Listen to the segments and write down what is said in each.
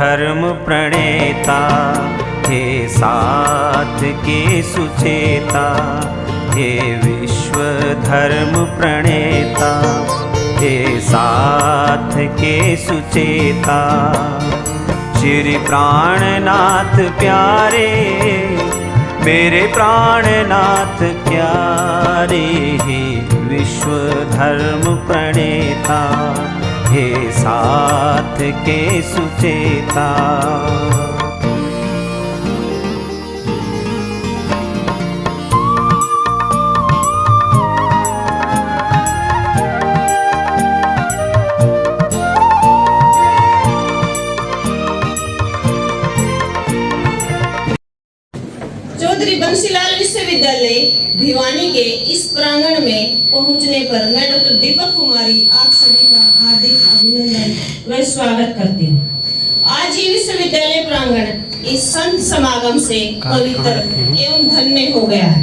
धर्म प्रणेता, हे साथ के सुचेता, हे विश्व धर्म प्रणेता, हे साथ के सुचेता। श्री प्राणनाथ प्यारे, मेरे प्राणनाथ प्यारे, हे विश्व धर्म प्रणेता, हे साथ के सुचेता। चौधरी बंसीलाल विश्वविद्यालय भिवानी के इस प्रांगण में पहुंचने पर मैं डॉक्टर दीपक कुमारी आप सभी का हार्दिक अभिनंदन व स्वागत करती हूँ। आज ही विश्वविद्यालय प्रांगण इस संत समागम से पवित्र एवं धन्य हो गया है।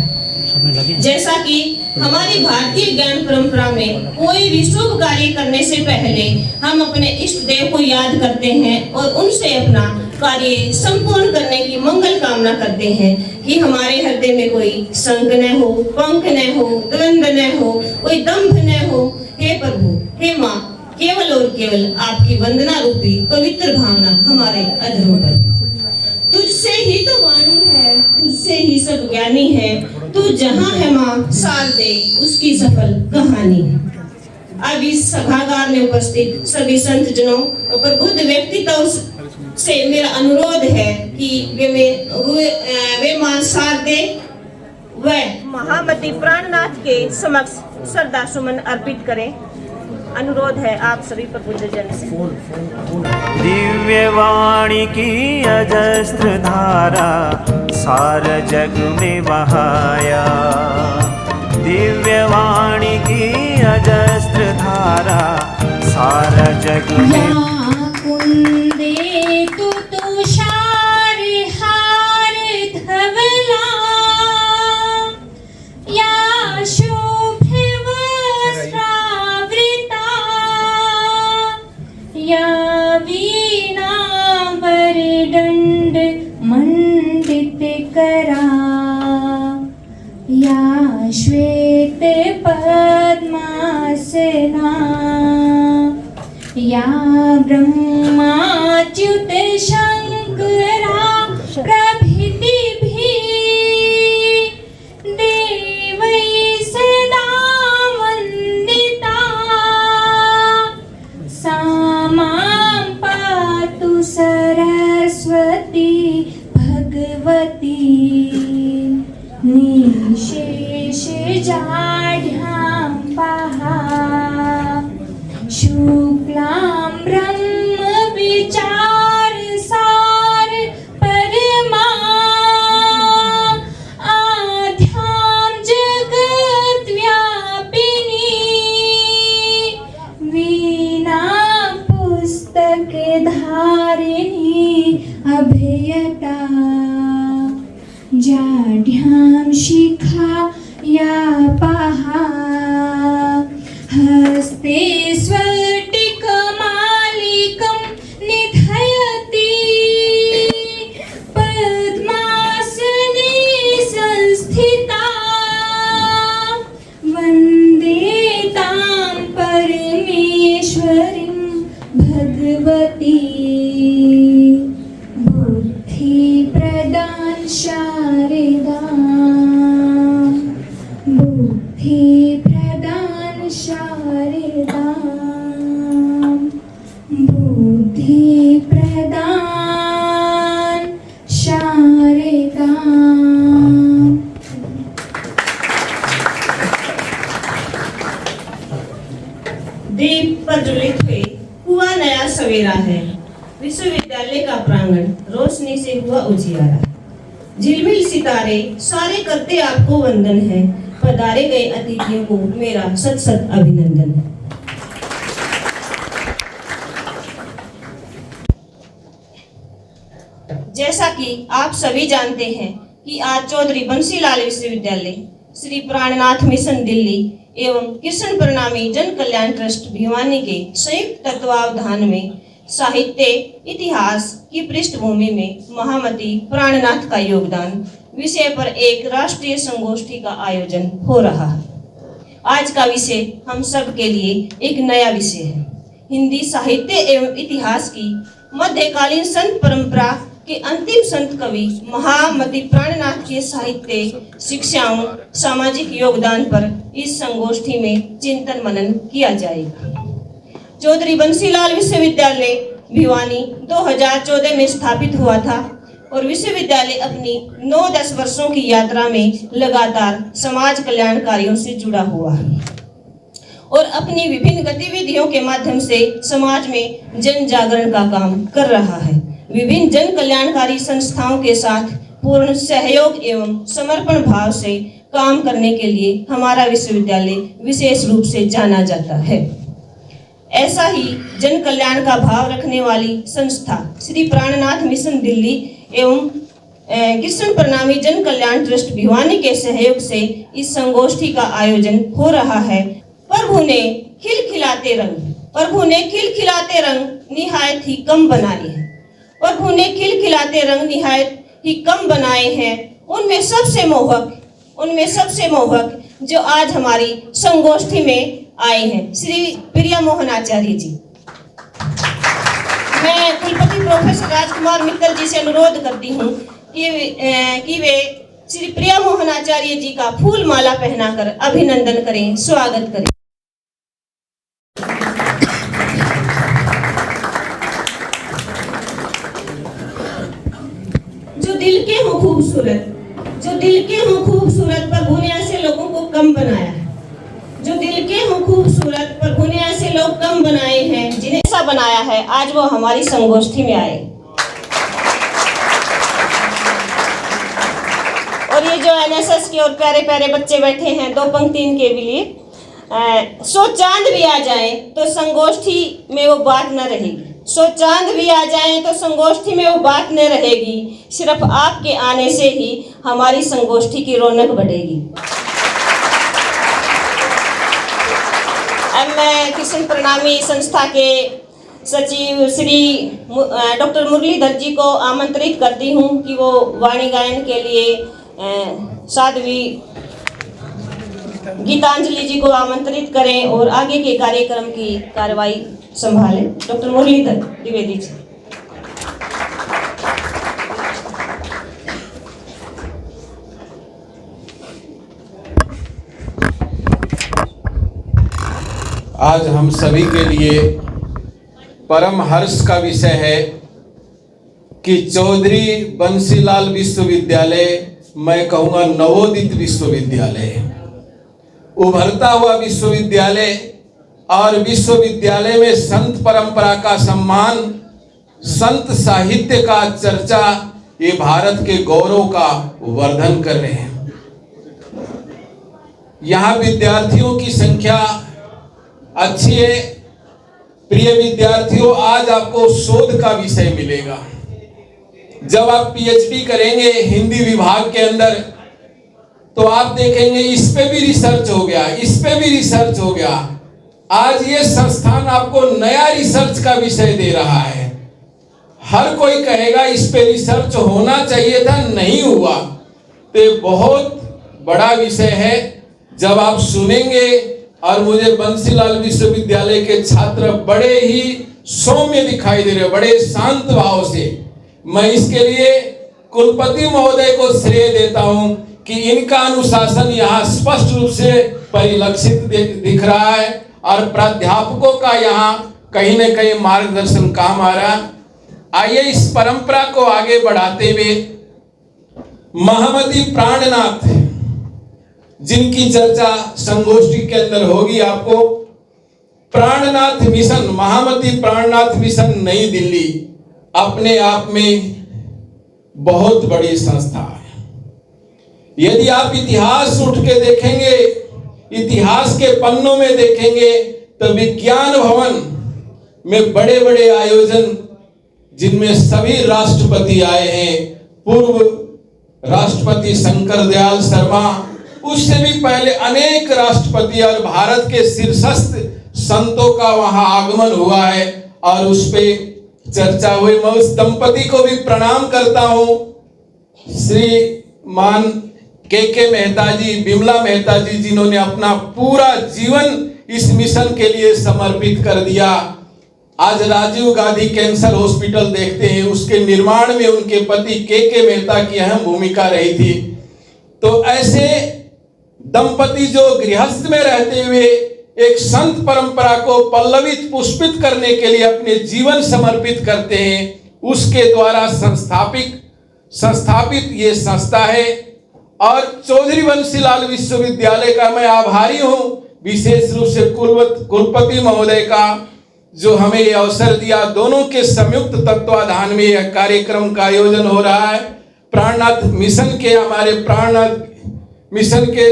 जैसा कि हमारी भारतीय ज्ञान परंपरा में कोई भी शुभ कार्य करने से पहले हम अपने इष्ट देव को याद करते हैं और उनसे अपना कार्य संपूर्ण करने की मंगल कामना करते हैं कि हमारे हृदय में कोई संक न हो, पंख न हो, द्वंद न हो, कोई दंभ न हो। हे प्रभु, हे माँ, केवल और केवल आपकी वंदना रूपी पवित्र भावना हमारे अधरों पर। तुझसे ही तो वाणी है, तुझसे ही सब ज्ञानी है, तू जहाँ है माँ साल दे उसकी सफल कहानी है। अब इस सभागार में उपस्थित सभी संत जनों और प्रबुद्ध व्यक्तित्व से मेरा अनुरोध है कि वे मां शारदे व महामती प्राणनाथ के समक्ष श्रद्धा सुमन अर्पित करें। अनुरोध है आप सभी प्रबुद्ध जन से। दिव्य वाणी की अजस्त्र धारा सार जग में बहाया, दिव्य वाणी की अजस्त्र धारा सार जग में। श्वेत पद्मासना, या ब्रह्माच्युत शंकरा प्रभृति भी देवै सदा वंदिता। सा मां पातु सरस्वती भगवती, निशेष जाढ्यां पहा, शुक्लां ब्रह्म विचार सार परमा, आद्यां जगत् व्यापिनी, वीणा पुस्तक धारिणी अभयता, जाढ्यां शिखा या पहा, हस्ते स्फटिकमालिकं निधयति, पद्मासने संस्थिता, वन्दे तां परमेश्वरीं भगवती, बुद्धिप्रदां शारदां, बुद्धिप्रदां शारदां, बुद्धिप्रदां शारदां। दीप प्रज्वलित हुए, हुआ नया सवेरा है। विश्वविद्यालय का प्रांगण रोशनी से हुआ उजियारा। झिलमिल सितारे सारे करते आपको वंदन है। पधारे गए अतिथियों को मेरा सत सत अभिनंदन है। जैसा कि आप सभी जानते हैं कि आज चौधरी बंसीलाल विश्वविद्यालय, श्री प्राणनाथ मिशन दिल्ली एवं कृष्ण प्रणामी जन कल्याण ट्रस्ट भिवानी के संयुक्त तत्वावधान में साहित्य इतिहास की पृष्ठभूमि में महामती प्राणनाथ का योगदान विषय पर एक राष्ट्रीय संगोष्ठी का आयोजन हो रहा है। आज का विषय हम सब के लिए एक नया विषय है। हिंदी साहित्य एवं इतिहास की मध्यकालीन संत परंपरा के अंतिम संत कवि महामती प्राणनाथ के साहित्य, शिक्षाओं, सामाजिक योगदान पर इस संगोष्ठी में चिंतन मनन किया जाएगा। चौधरी बंसीलाल विश्वविद्यालय भिवानी 2014 में स्थापित हुआ था और विश्वविद्यालय अपनी 9-10 वर्षों की यात्रा में लगातार समाज कल्याण कार्यों से जुड़ा हुआ है और अपनी विभिन्न गतिविधियों के माध्यम से समाज में जन जागरण का काम कर रहा है। विभिन्न जन कल्याणकारी संस्थाओं के साथ पूर्ण सहयोग एवं समर्पण भाव से काम करने के लिए हमारा विश्वविद्यालय विशेष रूप से जाना जाता है। ऐसा ही जन कल्याण का भाव रखने वाली संस्था श्री प्राणनाथ मिशन दिल्ली एवं कृष्ण प्रणामी जन कल्याण ट्रस्ट भिवानी के सहयोग से इस संगोष्ठी का आयोजन हो रहा है। प्रभु ने खिलखिलाते रंग निहायत ही कम बनाए हैं। प्रभु ने खिलखिलाते रंग निहायत ही कम बनाए हैं। उनमें सबसे मोहक जो आज हमारी संगोष्ठी में आए हैं, श्री प्रिया मोहन आचार्य जी। मैं कुलपति प्रोफेसर राजकुमार मित्तल जी से अनुरोध करती हूँ कि वे श्री प्रिया मोहन आचार्य जी का फूल माला पहनाकर अभिनंदन करें, स्वागत करें। जो दिल के हो खूबसूरत प्रभु ने ऐसे लोगों को कम बनाया है। जो दिल के हो खूबसूरत प्रभु ने ऐसे लोग कम बनाए हैं, जिन्हें ऐसा बनाया है आज वो हमारी संगोष्ठी में आए। और ये जो एनएसएस के और प्यारे प्यारे बच्चे बैठे हैं, 2 पंक्ति इनके भी लिए। सो चांद भी आ जाए तो संगोष्ठी में वो बात न रहेगी। सो चांद भी आ जाए तो संगोष्ठी में वो बात न रहेगी। सिर्फ आपके आने से ही हमारी संगोष्ठी की रौनक बढ़ेगी। अब मैं कृष्ण प्रणामी संस्था के सचिव श्री डॉक्टर मुरलीधर जी को आमंत्रित करती हूँ कि वो वाणी गायन के लिए साध्वी गीतांजलि जी को आमंत्रित करें और आगे के कार्यक्रम की कार्रवाई संभालें। डॉक्टर मुरलीधर द्विवेदी जी। आज हम सभी के लिए परम हर्ष का विषय है कि चौधरी बंसीलाल विश्वविद्यालय, मैं कहूँगा नवोदित विश्वविद्यालय, उभरता हुआ विश्वविद्यालय और विश्वविद्यालय में संत परंपरा का सम्मान, संत साहित्य का चर्चा, ये भारत के गौरव का वर्धन कर रहे हैं। यहाँ विद्यार्थियों की संख्या अच्छी है। प्रिय विद्यार्थियों, आज आपको शोध का विषय मिलेगा। जब आप पीएचडी करेंगे हिंदी विभाग के अंदर तो आप देखेंगे इस पे भी रिसर्च हो गया, इस पे भी रिसर्च हो गया। आज ये संस्थान आपको नया रिसर्च का विषय दे रहा है। हर कोई कहेगा इस पे रिसर्च होना चाहिए था, नहीं हुआ। तो बहुत बड़ा विषय है। जब आप सुनेंगे, और मुझे बंसीलाल विश्वविद्यालय के छात्र बड़े ही सौम्य दिखाई दे रहे, बड़े शांत भाव से, मैं इसके लिए कुलपति महोदय को श्रेय देता हूं कि इनका अनुशासन यहाँ स्पष्ट रूप से परिलक्षित दिख रहा है और प्राध्यापकों का यहाँ कहीं न कहीं मार्गदर्शन काम आ रहा। आइए इस परंपरा को आगे बढ़ाते हुए महामती प्राणनाथ, जिनकी चर्चा संगोष्ठी के अंदर होगी, आपको प्राणनाथ मिशन, महामती प्राणनाथ मिशन नई दिल्ली अपने आप में बहुत बड़ी संस्था है। यदि आप इतिहास उठ के देखेंगे, इतिहास के पन्नों में देखेंगे तो विज्ञान भवन में बड़े बड़े आयोजन, जिनमें सभी राष्ट्रपति आए हैं, पूर्व राष्ट्रपति शंकर दयाल शर्मा, उससे भी पहले अनेक राष्ट्रपति और भारत के शीर्षस्थ संतों का वहां आगमन हुआ है और उस पे चर्चा हुई। मैं उस दंपति को भी प्रणाम करता हूं, श्रीमान के मेहता जी, बिमला मेहता जी, जिन्होंने अपना पूरा जीवन इस मिशन के लिए समर्पित कर दिया। आज राजीव गांधी कैंसर हॉस्पिटल देखते हैं, उसके निर्माण में उनके पति के मेहता की अहम भूमिका रही थी। तो ऐसे दंपति जो गृहस्थ में रहते हुए एक संत परंपरा को पल्लवित पुष्पित करने के लिए अपने जीवन समर्पित करते हैं, उसके द्वारा संस्थापित ये संस्था है। और चौधरी बंसीलाल विश्वविद्यालय का मैं आभारी हूं, विशेष रूप से कुलपति महोदय का, जो हमें ये अवसर दिया। दोनों के संयुक्त तत्वाधान में यह कार्यक्रम का आयोजन हो रहा है। प्राणनाथ मिशन के, हमारे प्राणनाथ मिशन के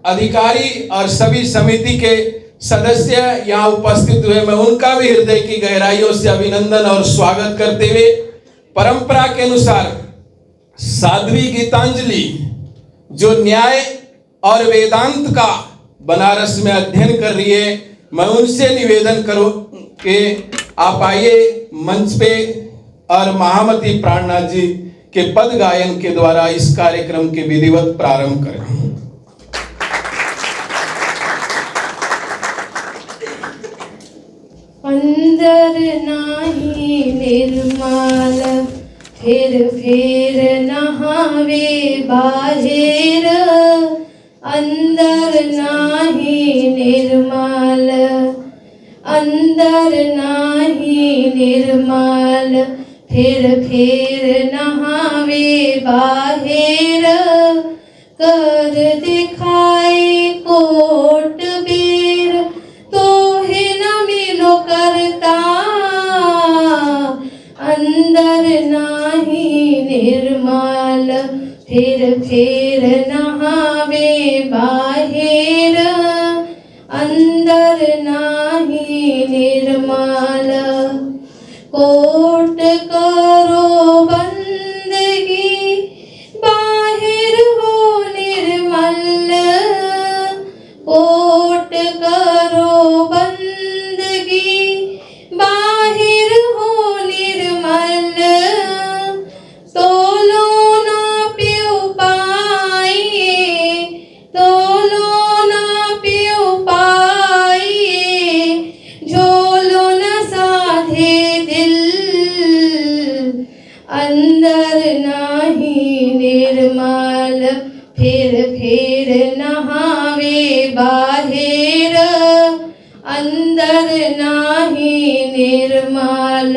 अधिकारी और सभी समिति के सदस्य यहाँ उपस्थित हुए, मैं उनका भी हृदय की गहराइयों से अभिनंदन और स्वागत करते हुए, परंपरा के अनुसार साध्वी गीतांजलि जो न्याय और वेदांत का बनारस में अध्ययन कर रही है, मैं उनसे निवेदन करूं कि आप आइए मंच पे और महामती प्राणनाथ जी के पद गायन के द्वारा इस कार्यक्रम के विधिवत प्रारंभ करें। अंदर नाही निर्मल फिर नहावे बाहेर, अंदर नाही निर्मल, अंदर नाही निर्मल फिर नहावे बाहेर, कर दिखाए कोट बेर तो ही न मिलो करता, अंदर नाही निर्मल फिर नहावे बाहेर, अंदर नाही निर्मल। कोट करो बंदगी बाहिर हो निर्मल, कोट करो बंदगी बाहिर हो निर्मल, तोलो ना पियो पाइए, तोलो ना पियो पाइए, झोलो न साधे दिल, अंदर नाही निर्मल फिर नहावे बाहेर, अंदर नाही निर्मल,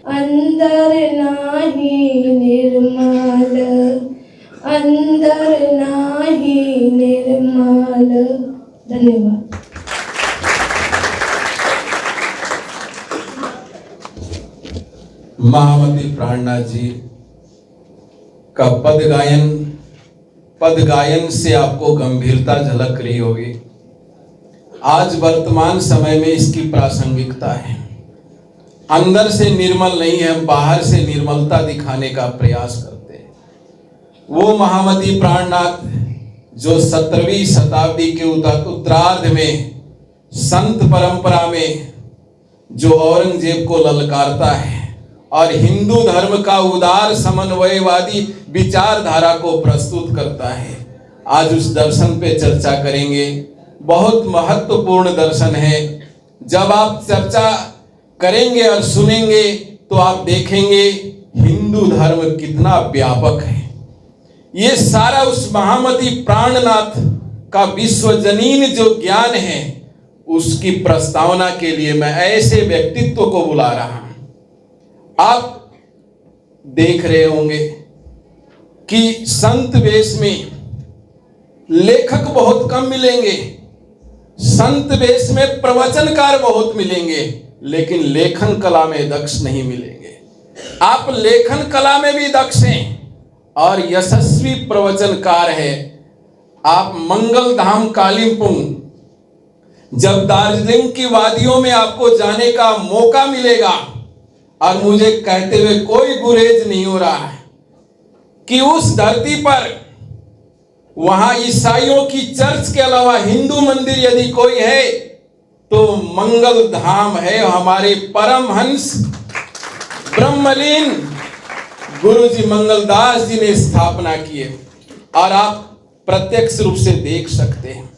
अंदर नाही निर्मल, अंदर नाही निर्मल। धन्यवाद। महामती प्राणनाथ जी का पद गायन से आपको गंभीरता झलक रही होगी। आज वर्तमान समय में इसकी प्रासंगिकता है। अंदर से निर्मल नहीं है, बाहर से निर्मलता दिखाने का प्रयास करते हैं। वो महामती प्राणनाथ जो 17वीं शताब्दी के उत्तरार्ध में संत परंपरा में जो औरंगजेब को ललकारता है और हिंदू धर्म का उदार समन्वयवादी विचारधारा को प्रस्तुत करता है, आज उस दर्शन पे चर्चा करेंगे। बहुत महत्वपूर्ण दर्शन है। जब आप चर्चा करेंगे और सुनेंगे तो आप देखेंगे हिंदू धर्म कितना व्यापक है। ये सारा उस महामती प्राणनाथ का विश्वजनीन जो ज्ञान है, उसकी प्रस्तावना के लिए मैं ऐसे व्यक्तित्व को बुला रहा हूं। आप देख रहे होंगे कि संत वेश में लेखक बहुत कम मिलेंगे, संत वेश में प्रवचनकार बहुत मिलेंगे, लेकिन लेखन कला में दक्ष नहीं मिलेंगे। आप लेखन कला में भी दक्ष हैं और यशस्वी प्रवचनकार है। आप मंगल धाम कालिम्पोंग, जब दार्जिलिंग की वादियों में आपको जाने का मौका मिलेगा, और मुझे कहते हुए कोई गुरेज नहीं हो रहा है कि उस धरती पर वहां ईसाइयों की चर्च के अलावा हिंदू मंदिर यदि कोई है तो मंगल धाम है। हमारे परमहंस ब्रह्मलीन गुरु जी मंगलदास जी ने स्थापना की है और आप प्रत्यक्ष रूप से देख सकते हैं।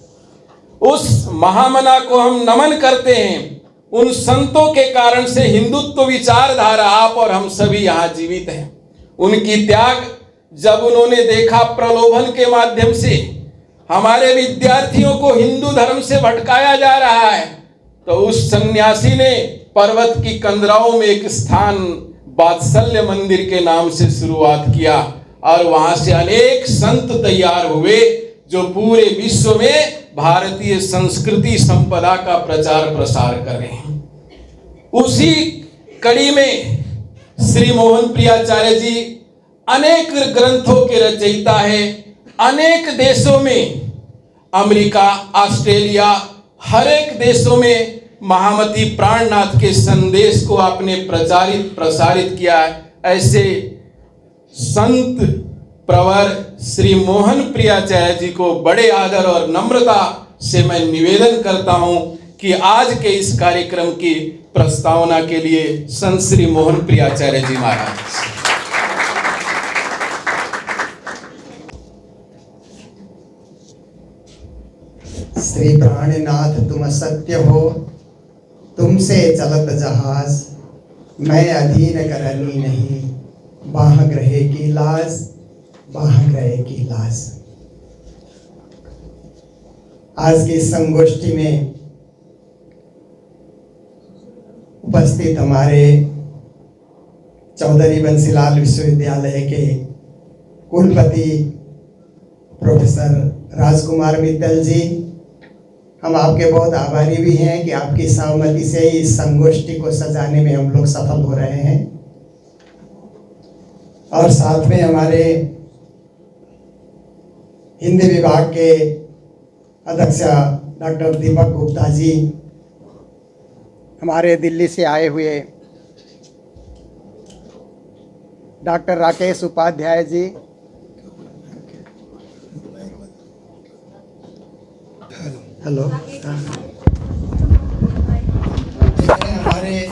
उस महामना को हम नमन करते हैं। उन संतों के कारण से हिंदुत्व विचारधारा आप और हम सभी यहाँ जीवित हैं। उनकी त्याग जब उन्होंने देखा प्रलोभन के माध्यम से हमारे विद्यार्थियों को हिंदू धर्म से भटकाया जा रहा है, तो उस सन्यासी ने पर्वत की कंदराओं में एक स्थान वात्सल्य मंदिर के नाम से शुरुआत किया और वहां से अनेक संत तैयार हुए जो पूरे विश्व में भारतीय संस्कृति संपदा का प्रचार प्रसार कर रहे हैं। उसी कड़ी में श्री मोहन प्रियाचार्य जी अनेक ग्रंथों के रचयिता है। अनेक देशों में, अमेरिका, ऑस्ट्रेलिया, हर एक देशों में महामती प्राणनाथ के संदेश को आपने प्रसारित किया है। ऐसे संत प्रवर श्री मोहन प्रियाचार्य जी को बड़े आदर और नम्रता से मैं निवेदन करता हूं कि आज के इस कार्यक्रम की प्रस्तावना के लिए संत श्री मोहन प्रियाचार्य जी महाराज। श्री प्राणनाथ तुम सत्य हो, तुमसे चलत जहाज, मैं अधीन करनी नहीं, बाह ग्रहे की लाज, बाह ग्रहे की लाज। आज की संगोष्ठी में उपस्थित हमारे चौधरी बंसीलाल विश्वविद्यालय के कुलपति प्रोफेसर राजकुमार मित्तल जी, हम आपके बहुत आभारी भी हैं कि आपकी सहमति से इस संगोष्ठी को सजाने में हम लोग सफल हो रहे हैं। और साथ में हमारे हिंदी विभाग के अध्यक्ष डॉक्टर दीपक गुप्ता जी, हमारे दिल्ली से आए हुए डॉक्टर राकेश उपाध्याय जी, हेलो, हमारे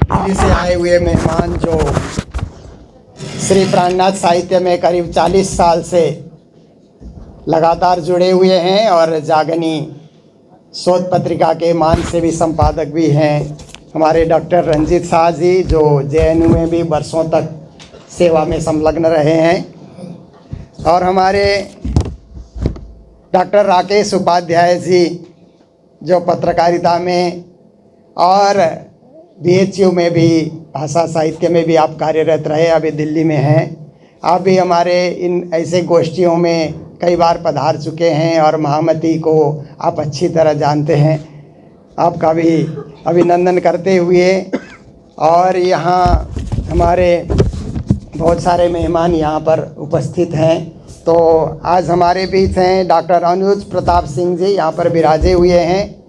दिल्ली से आए हुए मेहमान जो श्री प्राणनाथ साहित्य में करीब 40 साल से लगातार जुड़े हुए हैं और जागनी शोध पत्रिका के मान से भी संपादक भी हैं, हमारे डॉक्टर रंजीत शाह जी जो JNU में भी वर्षों तक सेवा में संलग्न रहे हैं, और हमारे डॉक्टर राकेश उपाध्याय जी जो पत्रकारिता में और BHU में भी भाषा साहित्य में भी आप कार्यरत रहे, अभी दिल्ली में हैं। आप भी हमारे इन ऐसे गोष्ठियों में कई बार पधार चुके हैं और महामती को आप अच्छी तरह जानते हैं। आपका भी अभिनंदन करते हुए, और यहाँ हमारे बहुत सारे मेहमान यहाँ पर उपस्थित हैं, तो आज हमारे बीच हैं डॉक्टर अनुज प्रताप सिंह जी, यहाँ पर विराजे हुए हैं।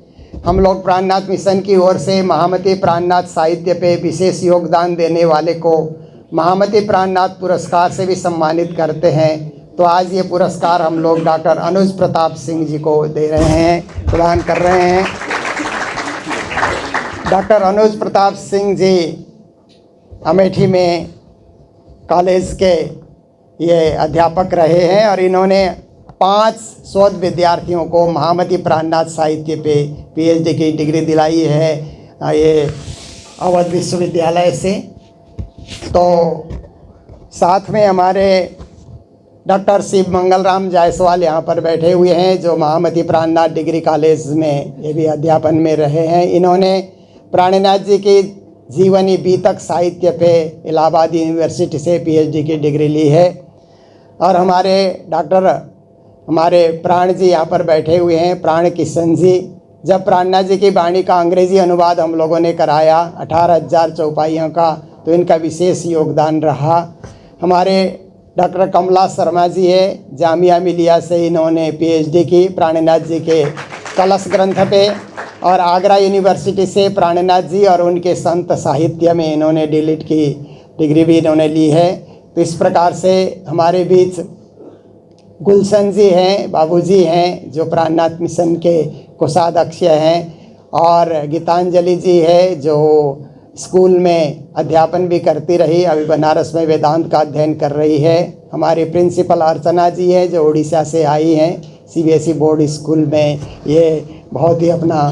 हम लोग प्राणनाथ मिशन की ओर से महामती प्राणनाथ साहित्य पे विशेष योगदान देने वाले को महामती प्राणनाथ पुरस्कार से भी सम्मानित करते हैं। तो आज ये पुरस्कार हम लोग डॉक्टर अनुज प्रताप सिंह जी को दे रहे हैं, प्रदान कर रहे हैं। डॉक्टर अनुज प्रताप सिंह जी अमेठी में कॉलेज के ये अध्यापक रहे हैं और इन्होंने 5 शोध विद्यार्थियों को महामती प्राणनाथ साहित्य पे PhD की डिग्री दिलाई है ये अवध विश्वविद्यालय से। तो साथ में हमारे डॉक्टर शिव मंगल राम जायसवाल यहाँ पर बैठे हुए हैं जो महामती प्राणनाथ डिग्री कॉलेज में ये भी अध्यापन में रहे हैं। इन्होंने प्राणनाथ जी की जीवनी बीतक साहित्य पे इलाहाबाद यूनिवर्सिटी से PhD की डिग्री ली है। और हमारे प्राण जी यहाँ पर बैठे हुए हैं, प्राण किशन जी। जब प्राणनाथ जी की वाणी का अंग्रेजी अनुवाद हम लोगों ने कराया 18,000 चौपाइयों का, तो इनका विशेष योगदान रहा। हमारे डॉक्टर कमला शर्मा जी है, जामिया मिलिया से इन्होंने PhD की प्राणनाथ जी के कलश ग्रंथ पे, और आगरा यूनिवर्सिटी से प्राणनाथ जी और उनके संत साहित्य में इन्होंने D.Litt की डिग्री भी इन्होंने ली है। तो इस प्रकार से हमारे बीच गुलशन जी हैं, बाबूजी हैं जो प्राणनाथ मिशन के कोषाध्यक्ष हैं, और गीतांजलि जी है जो स्कूल में अध्यापन भी करती रही। अभी बनारस में वेदांत का अध्ययन कर रही है। हमारी प्रिंसिपल अर्चना जी है जो उड़ीसा से आई हैं। सीबीएसई बोर्ड स्कूल में ये बहुत ही अपना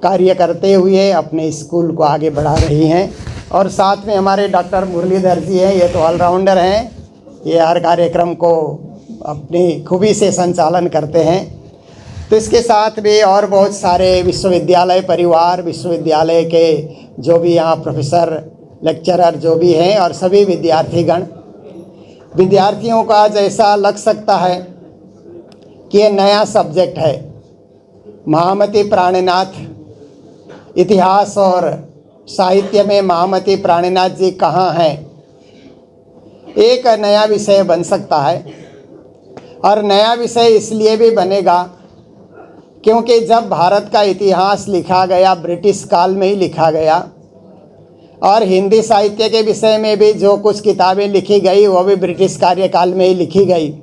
कार्य करते हुए अपने स्कूल को आगे बढ़ा रही हैं। और साथ में हमारे डॉक्टर मुरलीधर जी हैं, ये तो ऑलराउंडर हैं। ये हर कार्यक्रम को अपनी खूबी से संचालन करते हैं। तो इसके साथ भी और बहुत सारे विश्वविद्यालय परिवार, विश्वविद्यालय के जो भी यहाँ प्रोफेसर, लेक्चरर जो भी हैं, और सभी विद्यार्थीगण। विद्यार्थियों का जैसा लग सकता है कि ये नया सब्जेक्ट है, महामती प्राणनाथ, इतिहास और साहित्य में महामती प्राणनाथ जी कहाँ हैं, एक नया विषय बन सकता है। और नया विषय इसलिए भी बनेगा क्योंकि जब भारत का इतिहास लिखा गया ब्रिटिश काल में ही लिखा गया, और हिंदी साहित्य के विषय में भी जो कुछ किताबें लिखी गई वो भी ब्रिटिश कार्यकाल में ही लिखी गई।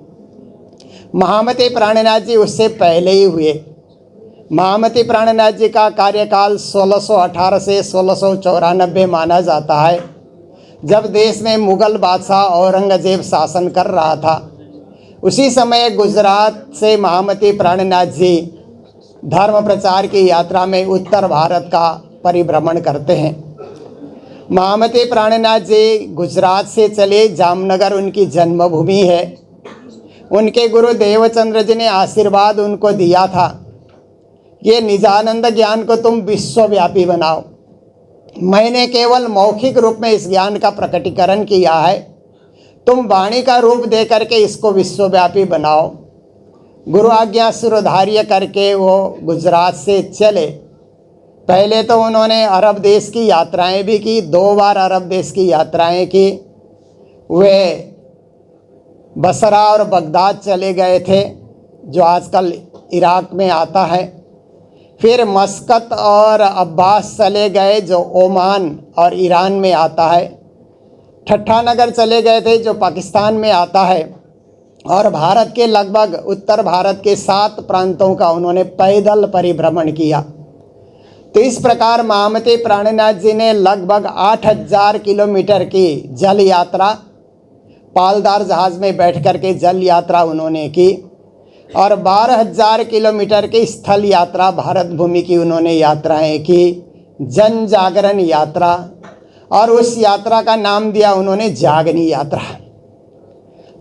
महामती प्राणनाथ जी उससे पहले ही हुए। महामती प्राणनाथ जी का कार्यकाल 1618 से 1694 माना जाता है, जब देश में मुग़ल बादशाह औरंगजेब शासन कर रहा था। उसी समय गुजरात से महामती प्राणनाथ जी धर्म प्रचार की यात्रा में उत्तर भारत का परिभ्रमण करते हैं। महामती प्राणनाथ जी गुजरात से चले, जामनगर उनकी जन्मभूमि है। उनके गुरु देवचंद्र जी ने आशीर्वाद उनको दिया था, ये निजानंद ज्ञान को तुम विश्वव्यापी बनाओ। मैंने केवल मौखिक रूप में इस ज्ञान का प्रकटीकरण किया है, तुम वाणी का रूप दे करके इसको विश्वव्यापी बनाओ। गुरु आज्ञा शिरोधार्य करके वो गुजरात से चले। पहले तो उन्होंने अरब देश की यात्राएं भी की, 2 बार अरब देश की यात्राएं की। वे बसरा और बगदाद चले गए थे, जो आजकल इराक में आता है। फिर मस्कत और अब्बास चले गए, जो ओमान और ईरान में आता है। ठट्ठा नगर चले गए थे, जो पाकिस्तान में आता है। और भारत के लगभग उत्तर भारत के 7 प्रांतों का उन्होंने पैदल परिभ्रमण किया। तो इस प्रकार महामती प्राणनाथ जी ने लगभग 8000 किलोमीटर की जल यात्रा, पालदार जहाज़ में बैठ कर के जल यात्रा उन्होंने की, और 12000 किलोमीटर की स्थल यात्रा, भारत भूमि की उन्होंने यात्राएं की, जन जागरण यात्रा। और उस यात्रा का नाम दिया उन्होंने जागनी यात्रा।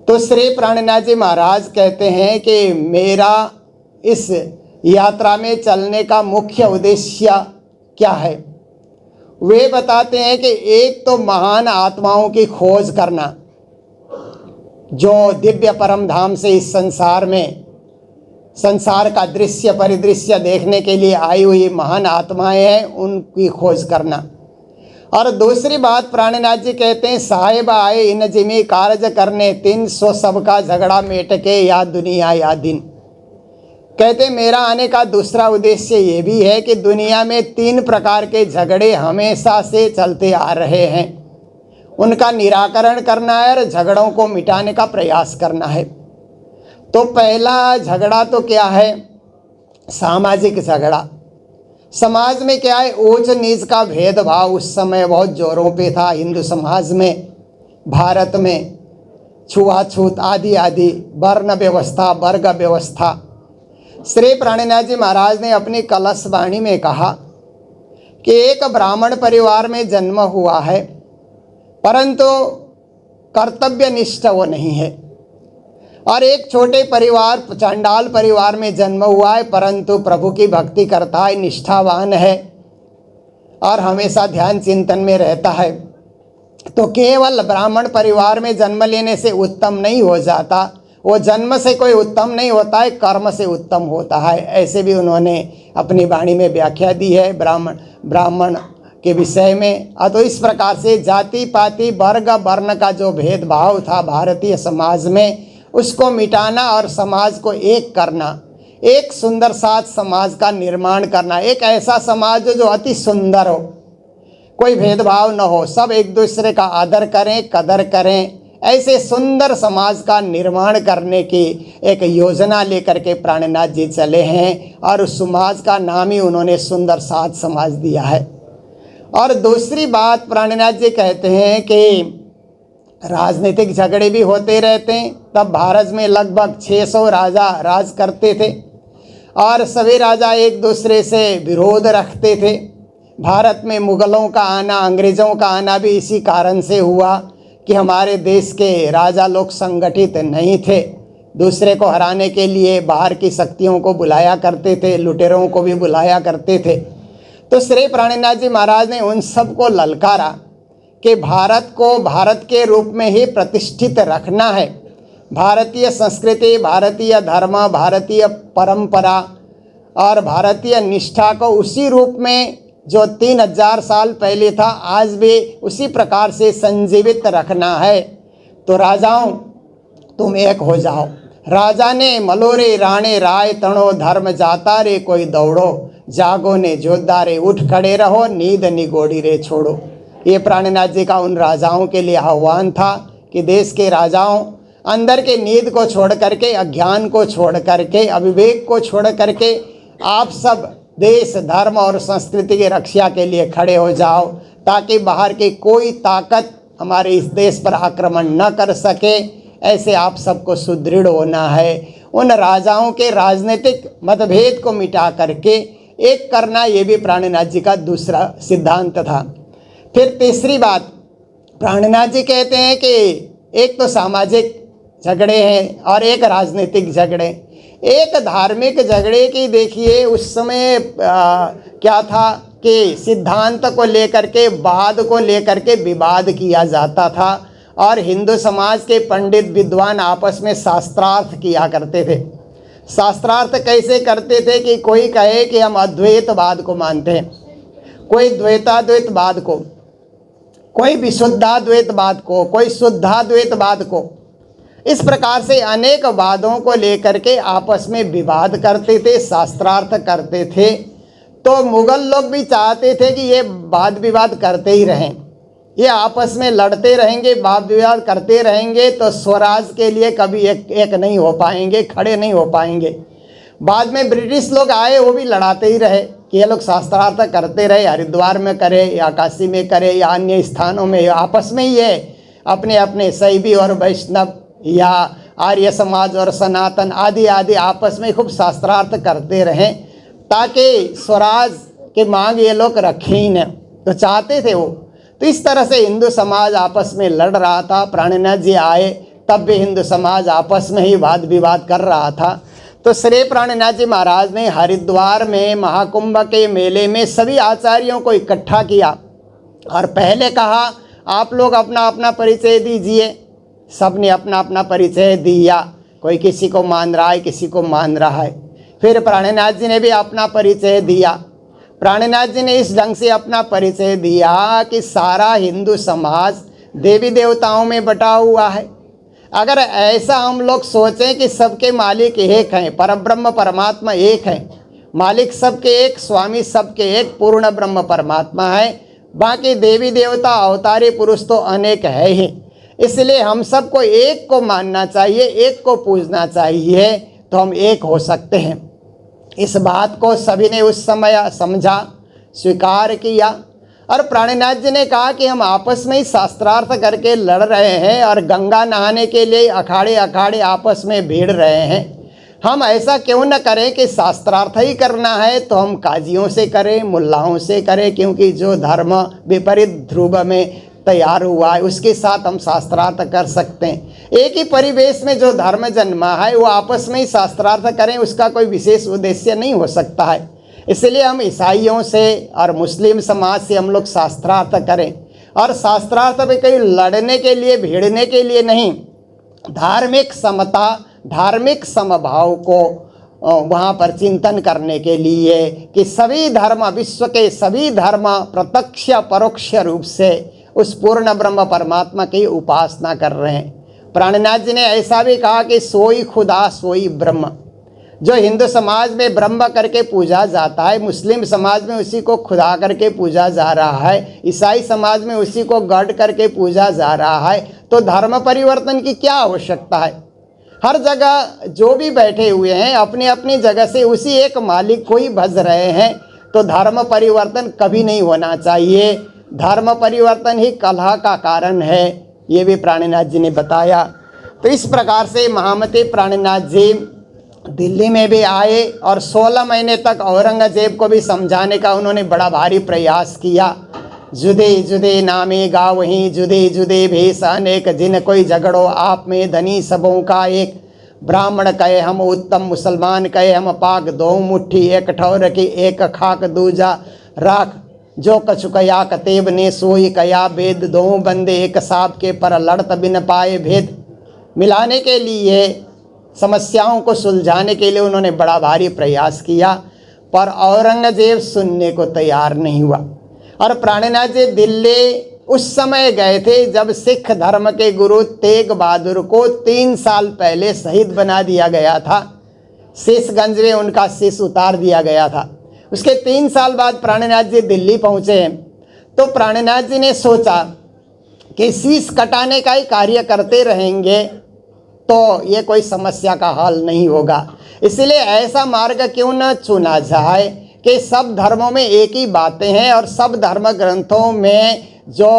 तो श्री प्राणनाथ जी महाराज कहते हैं कि मेरा इस यात्रा में चलने का मुख्य उद्देश्य क्या है। वे बताते हैं कि एक तो महान आत्माओं की खोज करना, जो दिव्य परम धाम से इस संसार में संसार का दृश्य परिदृश्य देखने के लिए आई हुई महान आत्माएं हैं, उनकी खोज करना। और दूसरी बात प्राणनाथ जी कहते हैं, साहेब आए इन जिमी कारज करने 300 सबका झगड़ा मेट के, या दुनिया या दिन। कहते मेरा आने का दूसरा उद्देश्य ये भी है कि दुनिया में 3 प्रकार के झगड़े हमेशा से चलते आ रहे हैं, उनका निराकरण करना है और झगड़ों को मिटाने का प्रयास करना है। तो पहला झगड़ा तो क्या है, सामाजिक झगड़ा। समाज में क्या है, ऊंच नीच का भेदभाव उस समय बहुत जोरों पे था हिंदू समाज में, भारत में छुआछूत आदि आदि, वर्ण व्यवस्था, वर्ग व्यवस्था। श्री प्राणनाथ जी महाराज ने अपनी कलश वाणी में कहा कि एक ब्राह्मण परिवार में जन्म हुआ है, परंतु कर्तव्यनिष्ठ वो नहीं है। और एक छोटे परिवार, चांडाल परिवार में जन्म हुआ है, परंतु प्रभु की भक्ति करता है, निष्ठावान है और हमेशा ध्यान चिंतन में रहता है। तो केवल ब्राह्मण परिवार में जन्म लेने से उत्तम नहीं हो जाता, वो जन्म से कोई उत्तम नहीं होता है, कर्म से उत्तम होता है। ऐसे भी उन्होंने अपनी वाणी में व्याख्या दी है ब्राह्मण के विषय में। तो इस प्रकार से जाति पाति वर्ग वर्ण का जो भेदभाव था भारतीय समाज में, उसको मिटाना और समाज को एक करना, एक सुंदर साथ समाज का निर्माण करना, एक ऐसा समाज जो अति सुंदर हो, कोई भेदभाव न हो, सब एक दूसरे का आदर करें, कदर करें, ऐसे सुंदर समाज का निर्माण करने की एक योजना लेकर के प्राणनाथ जी चले हैं। और उस समाज का नाम ही उन्होंने सुंदर साथ समाज दिया है। और दूसरी बात प्राणनाथ जी कहते हैं कि राजनीतिक झगड़े भी होते रहते हैं। तब भारत में लगभग 600 राजा राज करते थे और सभी राजा एक दूसरे से विरोध रखते थे। भारत में मुग़लों का आना, अंग्रेज़ों का आना भी इसी कारण से हुआ कि हमारे देश के राजा लोग संगठित नहीं थे। दूसरे को हराने के लिए बाहर की शक्तियों को बुलाया करते थे, लुटेरों को भी बुलाया करते थे। तो श्री प्राणनाथ जी महाराज ने उन सब को ललकारा कि भारत को भारत के रूप में ही प्रतिष्ठित रखना है। भारतीय संस्कृति, भारतीय धर्म, भारतीय परंपरा और भारतीय निष्ठा को उसी रूप में जो 3000 साल पहले था आज भी उसी प्रकार से संजीवित रखना है। तो राजाओं, तुम एक हो जाओ। राजा ने मलोरे राणे राय तणो, धर्म जाता रे कोई दौड़ो, जागो ने जोधा रे उठ खड़े रहो, नींद निगोड़ी रे छोड़ो। ये प्राणनाथ जी का उन राजाओं के लिए आह्वान था कि देश के राजाओं, अंदर के नींद को छोड़ करके, अज्ञान को छोड़ करके, अविवेक को छोड़ करके आप सब देश, धर्म और संस्कृति की रक्षा के लिए खड़े हो जाओ, ताकि बाहर की कोई ताकत हमारे इस देश पर आक्रमण न कर सके। ऐसे आप सबको सुदृढ़ होना है। उन राजाओं के राजनीतिक मतभेद को मिटा करके एक करना, ये भी प्राणनाथ जी का दूसरा सिद्धांत था। फिर तीसरी बात प्राणनाथ जी कहते हैं कि एक तो सामाजिक झगड़े हैं और एक राजनीतिक झगड़े। एक धार्मिक झगड़े की देखिए उस समय क्या था कि सिद्धांत को लेकर के, वाद को लेकर के विवाद किया जाता था और हिंदू समाज के पंडित विद्वान आपस में शास्त्रार्थ किया करते थे। शास्त्रार्थ कैसे करते थे कि कोई कहे कि हम अद्वैतवाद को मानते हैं, कोई द्वैताद्वैतवाद को, कोई विशुद्धाद्वैतवाद को, कोई शुद्धाद्वैतवाद को। इस प्रकार से अनेक वादों को लेकर के आपस में विवाद करते थे, शास्त्रार्थ करते थे। तो मुग़ल लोग भी चाहते थे कि ये वाद विवाद करते ही रहें, ये आपस में लड़ते रहेंगे, वाद विवाद करते रहेंगे तो स्वराज के लिए कभी एक नहीं हो पाएंगे, खड़े नहीं हो पाएंगे। बाद में ब्रिटिश लोग आए, वो भी लड़ाते ही रहे कि ये लोग शास्त्रार्थ करते रहे, हरिद्वार में करे या काशी में करे या अन्य स्थानों में, आपस में ही है अपने अपने शैवी और वैष्णव या आर्य समाज और सनातन आदि आदि आपस में खूब शास्त्रार्थ करते रहें, ताकि स्वराज की मांग ये लोग रखें ही न, तो चाहते थे वो। तो इस तरह से हिंदू समाज आपस में लड़ रहा था। प्राणनाथ जी आए तब भी हिंदू समाज आपस में ही वाद विवाद कर रहा था। तो श्री प्राणनाथ जी महाराज ने हरिद्वार में महाकुंभ के मेले में सभी आचार्यों को इकट्ठा किया और पहले कहा आप लोग अपना अपना परिचय दीजिए। सब ने अपना अपना परिचय दिया, कोई किसी को मान रहा है, किसी को मान रहा है। फिर प्राणनाथ जी ने भी अपना परिचय दिया। प्राणनाथ जी ने इस ढंग से अपना परिचय दिया कि सारा हिंदू समाज देवी देवताओं में बटा हुआ है। अगर ऐसा हम लोग सोचें कि सबके मालिक एक हैं, परब्रह्म परमात्मा एक हैं, मालिक सबके एक, स्वामी सबके एक, पूर्ण ब्रह्म परमात्मा है, बाकी देवी देवता अवतारी पुरुष तो अनेक है ही। इसलिए हम सबको एक को मानना चाहिए, एक को पूजना चाहिए, तो हम एक हो सकते हैं। इस बात को सभी ने उस समय समझा, स्वीकार किया और प्राणनाथ जी ने कहा कि हम आपस में ही शास्त्रार्थ करके लड़ रहे हैं और गंगा नहाने के लिए अखाड़े अखाड़े आपस में भिड़ रहे हैं। हम ऐसा क्यों न करें कि शास्त्रार्थ ही करना है तो हम काजियों से करें, मुल्लाओं से करें, क्योंकि जो धर्म विपरीत ध्रुव में तैयार हुआ है उसके साथ हम शास्त्रार्थ कर सकते हैं। एक ही परिवेश में जो धर्म जन्मा है वो आपस में ही शास्त्रार्थ करें, उसका कोई विशेष उद्देश्य नहीं हो सकता है। इसलिए हम ईसाइयों से और मुस्लिम समाज से हम लोग शास्त्रार्थ करें, और शास्त्रार्थ में कहीं लड़ने के लिए, भिड़ने के लिए नहीं, धार्मिक समता, धार्मिक समभाव को वहाँ पर चिंतन करने के लिए कि सभी धर्म, विश्व के सभी धर्म प्रत्यक्ष परोक्ष रूप से उस पूर्ण ब्रह्म परमात्मा की उपासना कर रहे हैं। प्राणनाथ जी ने ऐसा भी कहा कि सोई खुदा सोई ब्रह्म। जो हिंदू समाज में ब्रह्म करके पूजा जाता है, मुस्लिम समाज में उसी को खुदा करके पूजा जा रहा है, ईसाई समाज में उसी को गॉड करके पूजा जा रहा है, तो धर्म परिवर्तन की क्या आवश्यकता है। हर जगह जो भी बैठे हुए हैं अपनी अपनी जगह से उसी एक मालिक को ही भज रहे हैं। तो धर्म परिवर्तन कभी नहीं होना चाहिए। धर्म परिवर्तन ही कलह का कारण है, ये भी प्राणनाथ जी ने बताया। तो इस प्रकार से महामती प्राणनाथ जी दिल्ली में भी आए और 16 महीने तक औरंगजेब को भी समझाने का उन्होंने बड़ा भारी प्रयास किया। जुदे जुदे नामे गावहीं, जुदे जुदे भेष अनेक, जिन कोई झगड़ो आप में धनी सबों का एक। ब्राह्मण कहे हम उत्तम, मुसलमान कहे हम पाक, दो मुट्ठी एक ठौर की, एक खाक दूजा राख। जो कछु कया कतेब ने सोई कया वेद, दो बंदे एक साप के पर लड़त बिन पाए भेद। मिलाने के लिए, समस्याओं को सुलझाने के लिए उन्होंने बड़ा भारी प्रयास किया, पर औरंगजेब सुनने को तैयार नहीं हुआ। और प्राणनाथ जी दिल्ली उस समय गए थे जब सिख धर्म के गुरु तेग बहादुर को 3 साल पहले शहीद बना दिया गया था। शीशगंज में उनका शीश उतार दिया गया था। उसके 3 साल बाद प्राणनाथ जी दिल्ली पहुँचे। तो प्राणनाथ जी ने सोचा कि शीश कटाने का ही कार्य करते रहेंगे तो ये कोई समस्या का हल नहीं होगा। इसलिए ऐसा मार्ग क्यों न चुना जाए कि सब धर्मों में एक ही बातें हैं और सब धर्म ग्रंथों में जो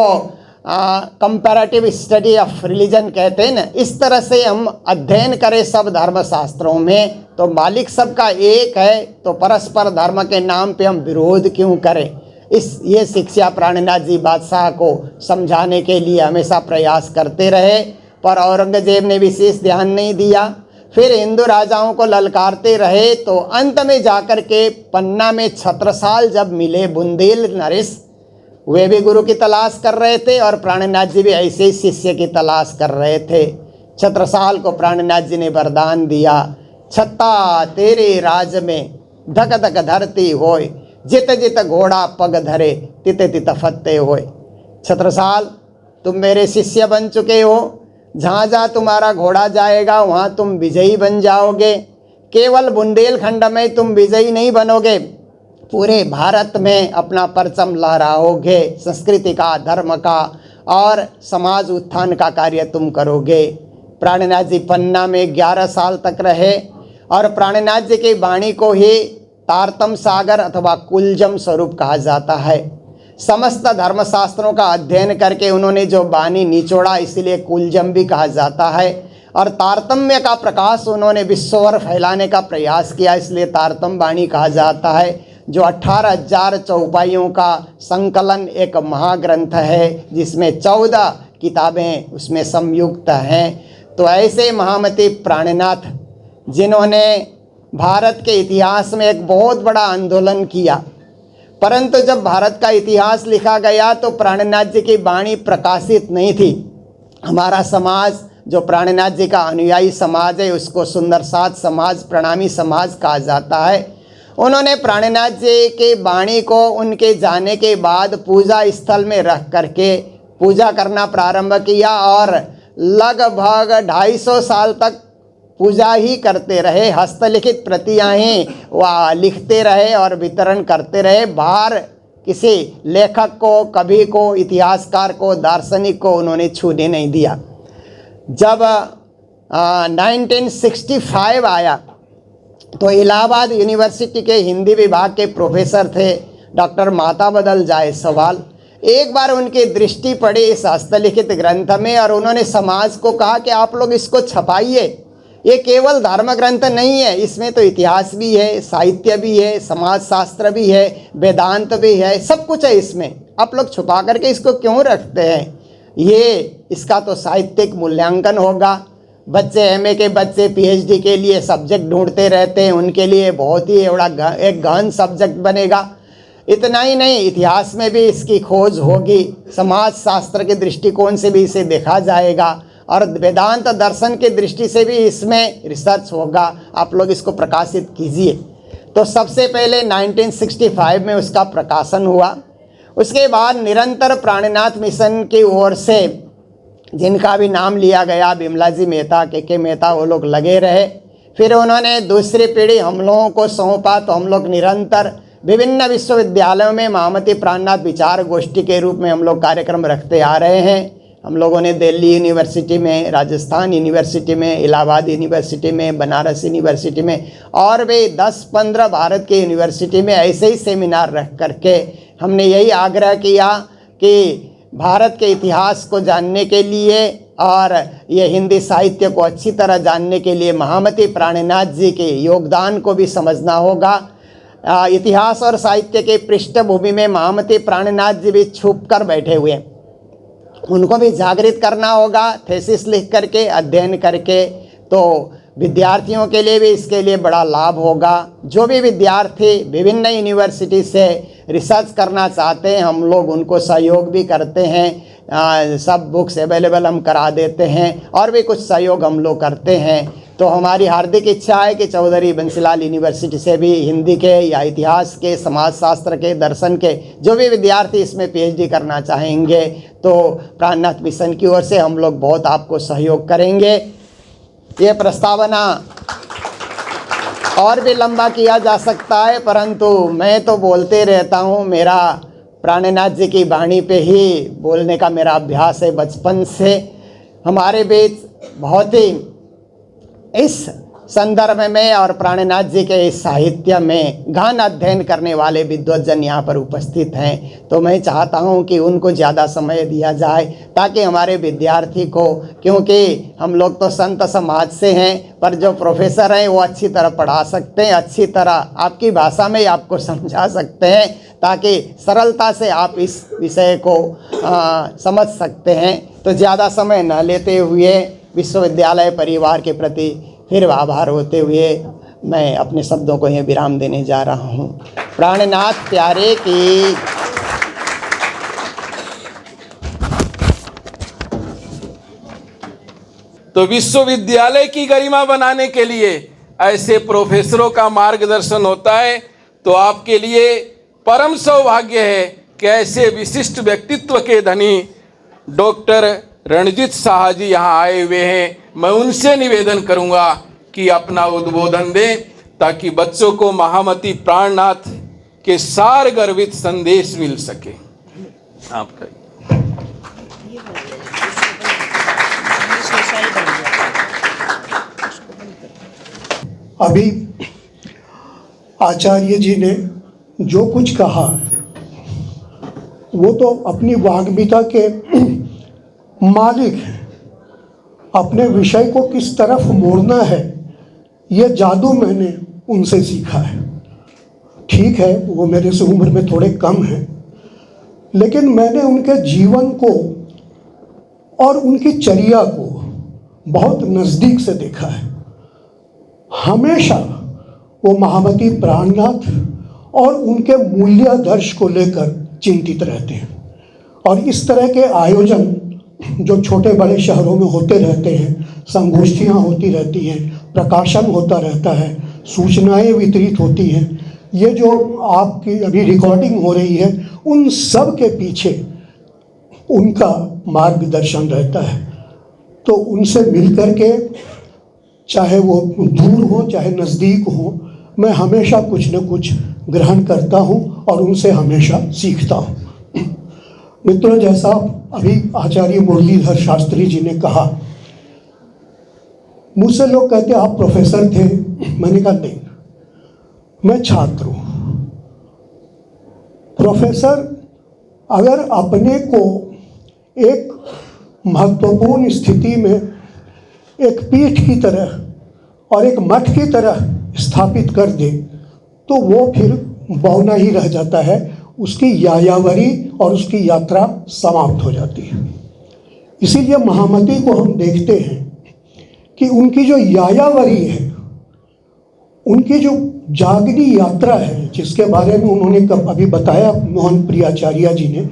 कंपैरेटिव स्टडी ऑफ रिलीजन कहते हैं ना, इस तरह से हम अध्ययन करें सब धर्म शास्त्रों में, तो मालिक सबका एक है, तो परस्पर धर्म के नाम पे हम विरोध क्यों करें। ये शिक्षा प्राणनाथ जी बादशाह को समझाने के लिए हमेशा प्रयास करते रहे, पर औरंगजेब ने विशेष ध्यान नहीं दिया। फिर हिंदू राजाओं को ललकारते रहे, तो अंत में जाकर के पन्ना में छत्रसाल जब मिले, बुंदेल नरेश, वे भी गुरु की तलाश कर रहे थे और प्राणनाथ जी भी ऐसे ही शिष्य की तलाश कर रहे थे। छत्रसाल को प्राणनाथ जी ने वरदान दिया, छत्ता तेरे राज में धक धक धरती होय, जित जित घोड़ा पग धरे तित तित फत्ते होय। छत्रसाल, तुम मेरे शिष्य बन चुके हो, जहाँ जहाँ तुम्हारा घोड़ा जाएगा वहाँ तुम विजयी बन जाओगे। केवल बुंदेलखंड में तुम विजयी नहीं बनोगे, पूरे भारत में अपना परचम लहराओगे, संस्कृति का, धर्म का और समाज उत्थान का कार्य तुम करोगे। प्राणनाथ जी पन्ना में 11 साल तक रहे और प्राणनाथ जी की वाणी को ही तारतम सागर अथवा कुलजम स्वरूप कहा जाता है। समस्त धर्मशास्त्रों का अध्ययन करके उन्होंने जो वाणी निचोड़ा, इसलिए कुलजम भी कहा जाता है। और तारतम्य का प्रकाश उन्होंने विश्वभर फैलाने का प्रयास किया, इसलिए तारतम वाणी कहा जाता है, जो 18,000 चौपाइयों का संकलन एक महाग्रंथ है, जिसमें 14 किताबें उसमें संयुक्त हैं। तो ऐसे महामती प्राणनाथ, जिन्होंने भारत के इतिहास में एक बहुत बड़ा आंदोलन किया, परंतु जब भारत का इतिहास लिखा गया तो प्राणनाथ जी की वाणी प्रकाशित नहीं थी। हमारा समाज, जो प्राणनाथ जी का अनुयायी समाज है, उसको सुंदर साथ समाज, प्रणामी समाज कहा जाता है। उन्होंने प्राणनाथ जी के वाणी को उनके जाने के बाद पूजा स्थल में रख करके पूजा करना प्रारंभ किया और लगभग 250 साल तक पूजा ही करते रहे। हस्तलिखित प्रतियाँ ही वह लिखते रहे और वितरण करते रहे। बाहर किसी लेखक को, कवि को, इतिहासकार को, दार्शनिक को उन्होंने छूने नहीं दिया। जब 1965 आया तो इलाहाबाद यूनिवर्सिटी के हिंदी विभाग के प्रोफेसर थे डॉक्टर माता बदल जायसवाल। एक बार उनकी दृष्टि पड़ी इस हस्तलिखित ग्रंथ में और उन्होंने समाज को कहा कि आप लोग इसको छपाइए। ये केवल धर्म ग्रंथ नहीं है, इसमें तो इतिहास भी है, साहित्य भी है, समाज शास्त्र भी है, वेदांत भी है, सब कुछ है इसमें। आप लोग छुपा करके इसको क्यों रखते हैं? इसका तो साहित्यिक मूल्यांकन होगा। बच्चे एमए के बच्चे पीएचडी के लिए सब्जेक्ट ढूंढते रहते हैं, उनके लिए बहुत ही एक गहन सब्जेक्ट बनेगा। इतना ही नहीं, इतिहास में भी इसकी खोज होगी, समाज शास्त्र के दृष्टिकोण से भी इसे देखा जाएगा और वेदांत दर्शन की दृष्टि से भी इसमें रिसर्च होगा। आप लोग इसको प्रकाशित कीजिए। तो सबसे पहले 1965 में उसका प्रकाशन हुआ। उसके बाद निरंतर प्राणनाथ मिशन की ओर से, जिनका भी नाम लिया गया, बिमला जी मेहता, के मेहता, वो लोग लगे रहे। फिर उन्होंने दूसरी पीढ़ी हम लोगों को सौंपा, तो हम लोग निरंतर विभिन्न विश्वविद्यालयों में महामती प्राणनाथ विचार गोष्ठी के रूप में हम लोग कार्यक्रम रखते आ रहे हैं। हम लोगों ने दिल्ली यूनिवर्सिटी में, राजस्थान यूनिवर्सिटी में, इलाहाबाद यूनिवर्सिटी में, बनारस यूनिवर्सिटी में और भी 10-15 भारत के यूनिवर्सिटी में ऐसे ही सेमिनार रख करके हमने यही आग्रह किया कि भारत के इतिहास को जानने के लिए और ये हिंदी साहित्य को अच्छी तरह जानने के लिए महामती प्राणनाथ जी के योगदान को भी समझना होगा। इतिहास और साहित्य के पृष्ठभूमि में महामती प्राणनाथ जी भी छुप कर बैठे हुए हैं, उनको भी जागृत करना होगा थीसिस लिख करके, अध्ययन करके। तो विद्यार्थियों के लिए भी इसके लिए बड़ा लाभ होगा। जो भी विद्यार्थी विभिन्न यूनिवर्सिटी से रिसर्च करना चाहते हैं, हम लोग उनको सहयोग भी करते हैं, सब बुक्स अवेलेबल हम करा देते हैं और भी कुछ सहयोग हम लोग करते हैं। तो हमारी हार्दिक इच्छा है कि चौधरी बंसीलाल यूनिवर्सिटी से भी हिंदी के या इतिहास के, समाजशास्त्र के, दर्शन के जो भी विद्यार्थी इसमें PhD करना चाहेंगे तो प्राणनाथ मिशन की ओर से हम लोग बहुत आपको सहयोग करेंगे। ये प्रस्तावना और भी लंबा किया जा सकता है, परंतु मैं तो बोलते रहता हूँ। मेरा प्राणनाथ जी की वाणी पे ही बोलने का मेरा अभ्यास है बचपन से। हमारे बीच बहुत ही इस संदर्भ में और प्राणनाथ जी के इस साहित्य में गहन अध्ययन करने वाले विद्वज्जन यहाँ पर उपस्थित हैं। तो मैं चाहता हूँ कि उनको ज़्यादा समय दिया जाए ताकि हमारे विद्यार्थी को, क्योंकि हम लोग तो संत समाज से हैं, पर जो प्रोफेसर हैं वो अच्छी तरह पढ़ा सकते हैं, अच्छी तरह आपकी भाषा में आपको समझा सकते हैं ताकि सरलता से आप इस विषय को समझ सकते हैं। तो ज़्यादा समय न लेते हुए विश्वविद्यालय परिवार के प्रति फिर आभार होते हुए मैं अपने शब्दों को यह विराम देने जा रहा हूँ। प्राणनाथ प्यारे की। तो विश्वविद्यालय की गरिमा बनाने के लिए ऐसे प्रोफेसरों का मार्गदर्शन होता है। तो आपके लिए परम सौभाग्य है कि ऐसे विशिष्ट व्यक्तित्व के धनी डॉक्टर रणजीत शाह जी यहाँ आए हुए हैं। मैं उनसे निवेदन करूंगा कि अपना उद्बोधन दें ताकि बच्चों को महामती प्राणनाथ के सार गर्भित संदेश मिल सके। आपका अभी आचार्य जी ने जो कुछ कहा वो तो अपनी वाग्मिता के मालिक हैं। अपने विषय को किस तरफ मोड़ना है ये जादू मैंने उनसे सीखा है। ठीक है, वो मेरे से उम्र में थोड़े कम हैं, लेकिन मैंने उनके जीवन को और उनकी चर्या को बहुत नज़दीक से देखा है। हमेशा वो महामती प्राणनाथ और उनके मूल्यादर्श को लेकर चिंतित रहते हैं। और इस तरह के आयोजन जो छोटे बड़े शहरों में होते रहते हैं, संगोष्ठियाँ होती रहती हैं, प्रकाशन होता रहता है, सूचनाएं वितरित होती हैं, ये जो आपकी अभी रिकॉर्डिंग हो रही है, उन सब के पीछे उनका मार्गदर्शन रहता है। तो उनसे मिल कर के, चाहे वो दूर हो चाहे नज़दीक हो, मैं हमेशा कुछ न कुछ ग्रहण करता हूँ और उनसे हमेशा सीखता हूँ। मित्रों, जैसा अभी आचार्य मुरलीधर शास्त्री जी ने कहा, मुझसे लोग कहते आप प्रोफेसर थे। मैंने कहा नहीं, मैं छात्र हूँ। प्रोफेसर अगर अपने को एक महत्वपूर्ण स्थिति में एक पीठ की तरह और एक मठ की तरह स्थापित कर दे तो वो फिर बौना ही रह जाता है, उसकी यायावरी और उसकी यात्रा समाप्त हो जाती है। इसीलिए महामती को हम देखते हैं कि उनकी जो यायावरी है, उनकी जो जागनी यात्रा है, जिसके बारे में उन्होंने अभी बताया मोहन प्रियाचार्य जी ने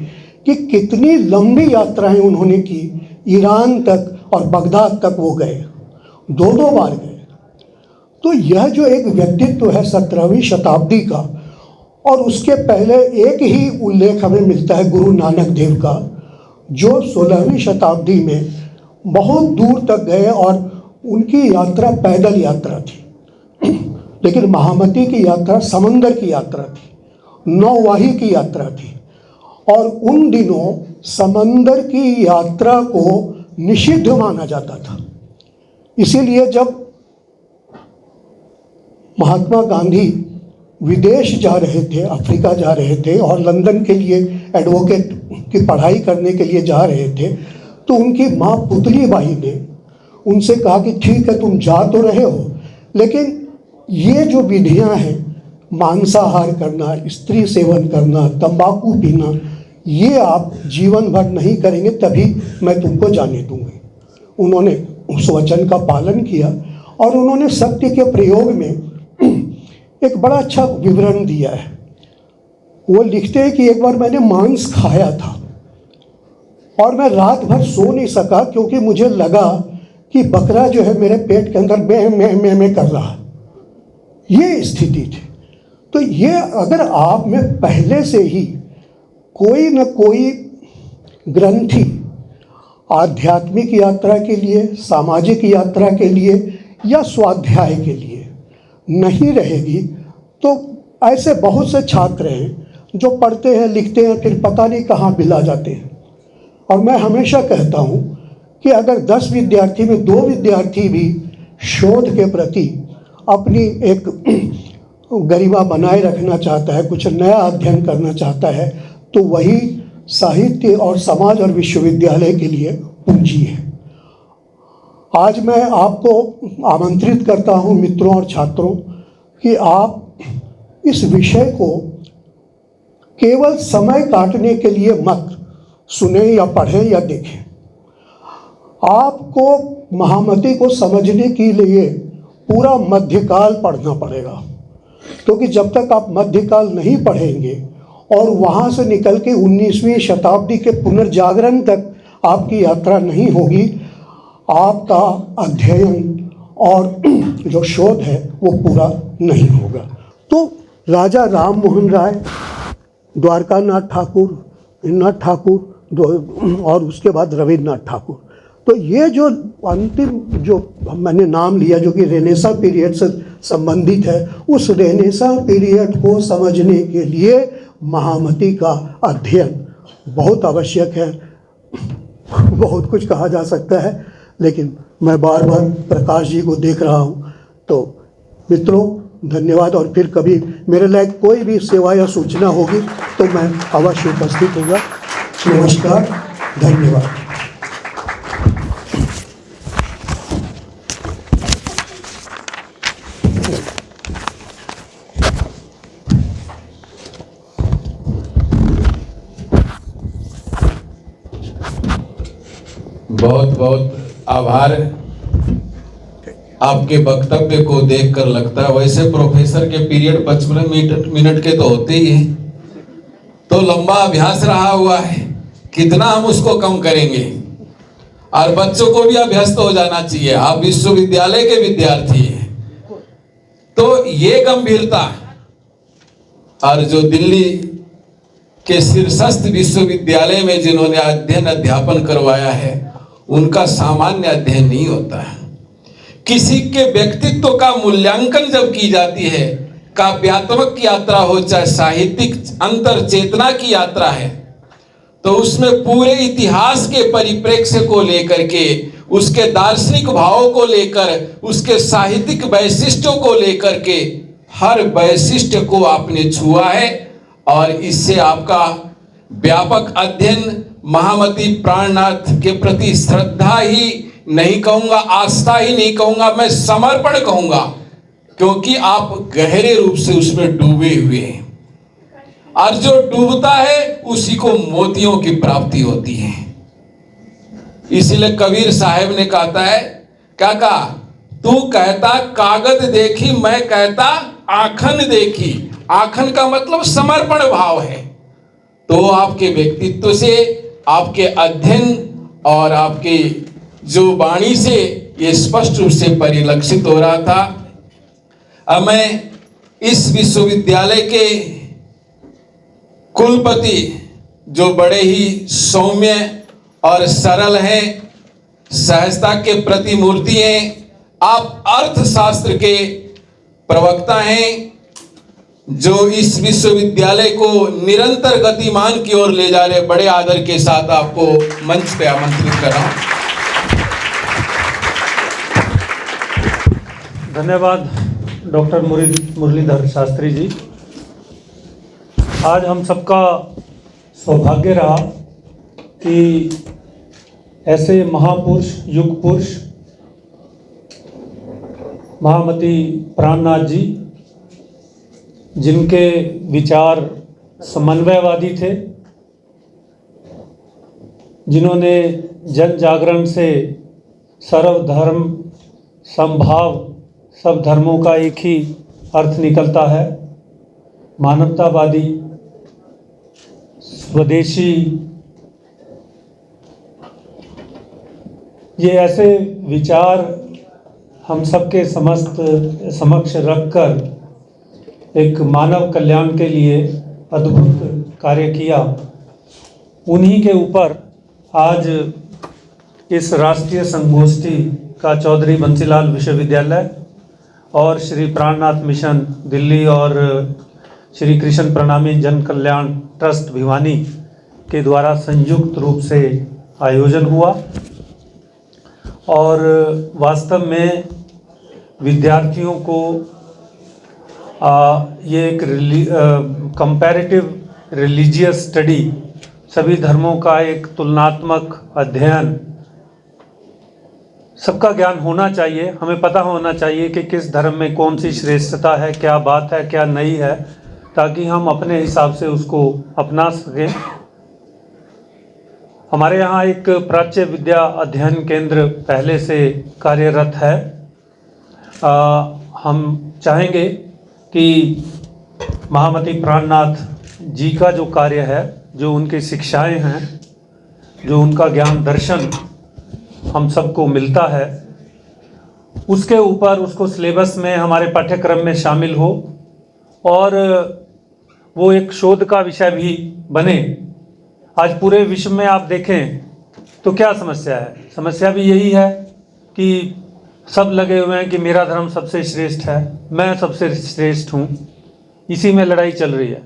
कि कितनी लंबी यात्राएं उन्होंने की। ईरान तक और बगदाद तक वो गए, दो बार गए। तो यह जो एक व्यक्तित्व है 17वीं शताब्दी का, और उसके पहले एक ही उल्लेख हमें मिलता है गुरु नानक देव का, जो 16वीं शताब्दी में बहुत दूर तक गए और उनकी यात्रा पैदल यात्रा थी। लेकिन महामती की यात्रा समंदर की यात्रा थी, नौवाही की यात्रा थी। और उन दिनों समंदर की यात्रा को निषिद्ध माना जाता था। इसीलिए जब महात्मा गांधी विदेश जा रहे थे, अफ्रीका जा रहे थे और लंदन के लिए एडवोकेट की पढ़ाई करने के लिए जा रहे थे, तो उनकी माँ पुतली बाई ने उनसे कहा कि ठीक है तुम जा तो रहे हो, लेकिन ये जो विधियां हैं, मांसाहार करना, स्त्री सेवन करना, तंबाकू पीना, ये आप जीवन भर नहीं करेंगे तभी मैं तुमको जाने दूंगी। उन्होंने उस वचन का पालन किया और उन्होंने सत्य के प्रयोग में एक बड़ा अच्छा विवरण दिया है। वो लिखते हैं कि एक बार मैंने मांस खाया था और मैं रात भर सो नहीं सका क्योंकि मुझे लगा कि बकरा जो है मेरे पेट के अंदर मैं कर रहा। ये स्थिति थी। तो ये अगर आप में पहले से ही कोई न कोई ग्रंथि आध्यात्मिक यात्रा के लिए, सामाजिक यात्रा के लिए या स्वाध्याय के लिए नहीं रहेगी, तो ऐसे बहुत से छात्र हैं जो पढ़ते हैं, लिखते हैं, फिर पता नहीं कहाँ बिला जाते हैं। और मैं हमेशा कहता हूँ कि अगर 10 विद्यार्थी में 2 विद्यार्थी भी शोध के प्रति अपनी एक गरिमा बनाए रखना चाहता है, कुछ नया अध्ययन करना चाहता है, तो वही साहित्य और समाज और विश्वविद्यालय के लिए पूंजी है। आज मैं आपको आमंत्रित करता हूं मित्रों और छात्रों कि आप इस विषय को केवल समय काटने के लिए मत सुने या पढ़ें या देखें। आपको महामती को समझने के लिए पूरा मध्यकाल पढ़ना पड़ेगा, क्योंकि जब तक आप मध्यकाल नहीं पढ़ेंगे और वहाँ से निकल के 19वीं शताब्दी के पुनर्जागरण तक आपकी यात्रा नहीं होगी, आपका अध्ययन और जो शोध है वो पूरा नहीं होगा। तो राजा राम मोहन राय, द्वारकानाथ ठाकुर, इन्नाथ ठाकुर और उसके बाद रविन्द्रनाथ ठाकुर, तो ये जो अंतिम जो मैंने नाम लिया जो कि रेनेसा पीरियड से संबंधित है, उस रेनेसा पीरियड को समझने के लिए महामती का अध्ययन बहुत आवश्यक है। बहुत कुछ कहा जा सकता है, लेकिन मैं बार बार प्रकाश जी को देख रहा हूँ। तो मित्रों धन्यवाद, और फिर कभी मेरे लायक कोई भी सेवा या सूचना होगी तो मैं अवश्य उपस्थित होगा। नमस्कार, धन्यवाद। बहुत बहुत आभार। आपके वक्तव्य को देखकर लगता है, वैसे प्रोफेसर के पीरियड 55 मिनट के तो होते ही हैं, तो लंबा अभ्यास रहा हुआ है, कितना हम उसको कम करेंगे। और बच्चों को भी अभ्यस्त हो जाना चाहिए, आप विश्वविद्यालय के विद्यार्थी हैं, तो ये गंभीरता और जो दिल्ली के शीर्षस्थ विश्वविद्यालय में जिन्होंने अध्ययन अध्यापन करवाया है, उनका सामान्य अध्ययन नहीं होता है। किसी के व्यक्तित्व का मूल्यांकन जब की जाती है, काव्यात्मक यात्रा हो चाहे साहित्यिक अंतर चेतना की यात्रा है, तो उसमें पूरे इतिहास के परिप्रेक्ष्य को लेकर के, उसके दार्शनिक भावों को लेकर, उसके साहित्यिक वैशिष्ट्यों को लेकर के हर वैशिष्ट्य को आपने छुआ है। और इससे आपका व्यापक अध्ययन महामती प्राणनाथ के प्रति श्रद्धा ही नहीं कहूंगा, आस्था ही नहीं कहूंगा, मैं समर्पण कहूंगा, क्योंकि आप गहरे रूप से उसमें डूबे हुए हैं। और जो डूबता है उसी को मोतियों की प्राप्ति होती है। इसीलिए कबीर साहब ने कहता है, क्या कहा, तू कहता कागज देखी, मैं कहता आखन देखी। आखन का मतलब समर्पण भाव है। तो आपके व्यक्तित्व से, आपके अध्ययन और आपके जो वाणी से ये स्पष्ट रूप से परिलक्षित हो रहा था। अब मैं इस विश्वविद्यालय के कुलपति, जो बड़े ही सौम्य और सरल हैं, सहजता के प्रतिमूर्ति हैं, आप अर्थशास्त्र के प्रवक्ता हैं, जो इस विश्वविद्यालय को निरंतर गतिमान की ओर ले जा रहे, बड़े आदर के साथ आपको मंच पे आमंत्रित कर रहा हूं। धन्यवाद डॉक्टर मुरलीधर शास्त्री जी। आज हम सबका सौभाग्य रहा कि ऐसे महापुरुष, युग पुरुष महामती प्राणनाथ जी, जिनके विचार समन्वयवादी थे, जिन्होंने जन जागरण से सर्वधर्म समभाव, सब धर्मों का एक ही अर्थ निकलता है, मानवतावादी, स्वदेशी, ये ऐसे विचार हम सबके समक्ष रखकर एक मानव कल्याण के लिए अद्भुत कार्य किया। उन्हीं के ऊपर आज इस राष्ट्रीय संगोष्ठी का चौधरी बंसीलाल विश्वविद्यालय और श्री प्राणनाथ मिशन दिल्ली और श्री कृष्ण प्रणामी जन कल्याण ट्रस्ट भिवानी के द्वारा संयुक्त रूप से आयोजन हुआ। और वास्तव में विद्यार्थियों को ये एक कंपैरेटिव रिलीजियस स्टडी, सभी धर्मों का एक तुलनात्मक अध्ययन, सबका ज्ञान होना चाहिए। हमें पता होना चाहिए कि किस धर्म में कौन सी श्रेष्ठता है, क्या बात है, क्या नहीं है, ताकि हम अपने हिसाब से उसको अपना सकें। हमारे यहाँ एक प्राच्य विद्या अध्ययन केंद्र पहले से कार्यरत है। हम चाहेंगे कि महामती प्राणनाथ जी का जो कार्य है, जो उनकी शिक्षाएं हैं, जो उनका ज्ञान दर्शन हम सबको मिलता है, उसके ऊपर उसको सिलेबस में हमारे पाठ्यक्रम में शामिल हो और वो एक शोध का विषय भी बने। आज पूरे विश्व में आप देखें तो क्या समस्या है? समस्या भी यही है कि सब लगे हुए हैं कि मेरा धर्म सबसे श्रेष्ठ है, मैं सबसे श्रेष्ठ हूँ। इसी में लड़ाई चल रही है।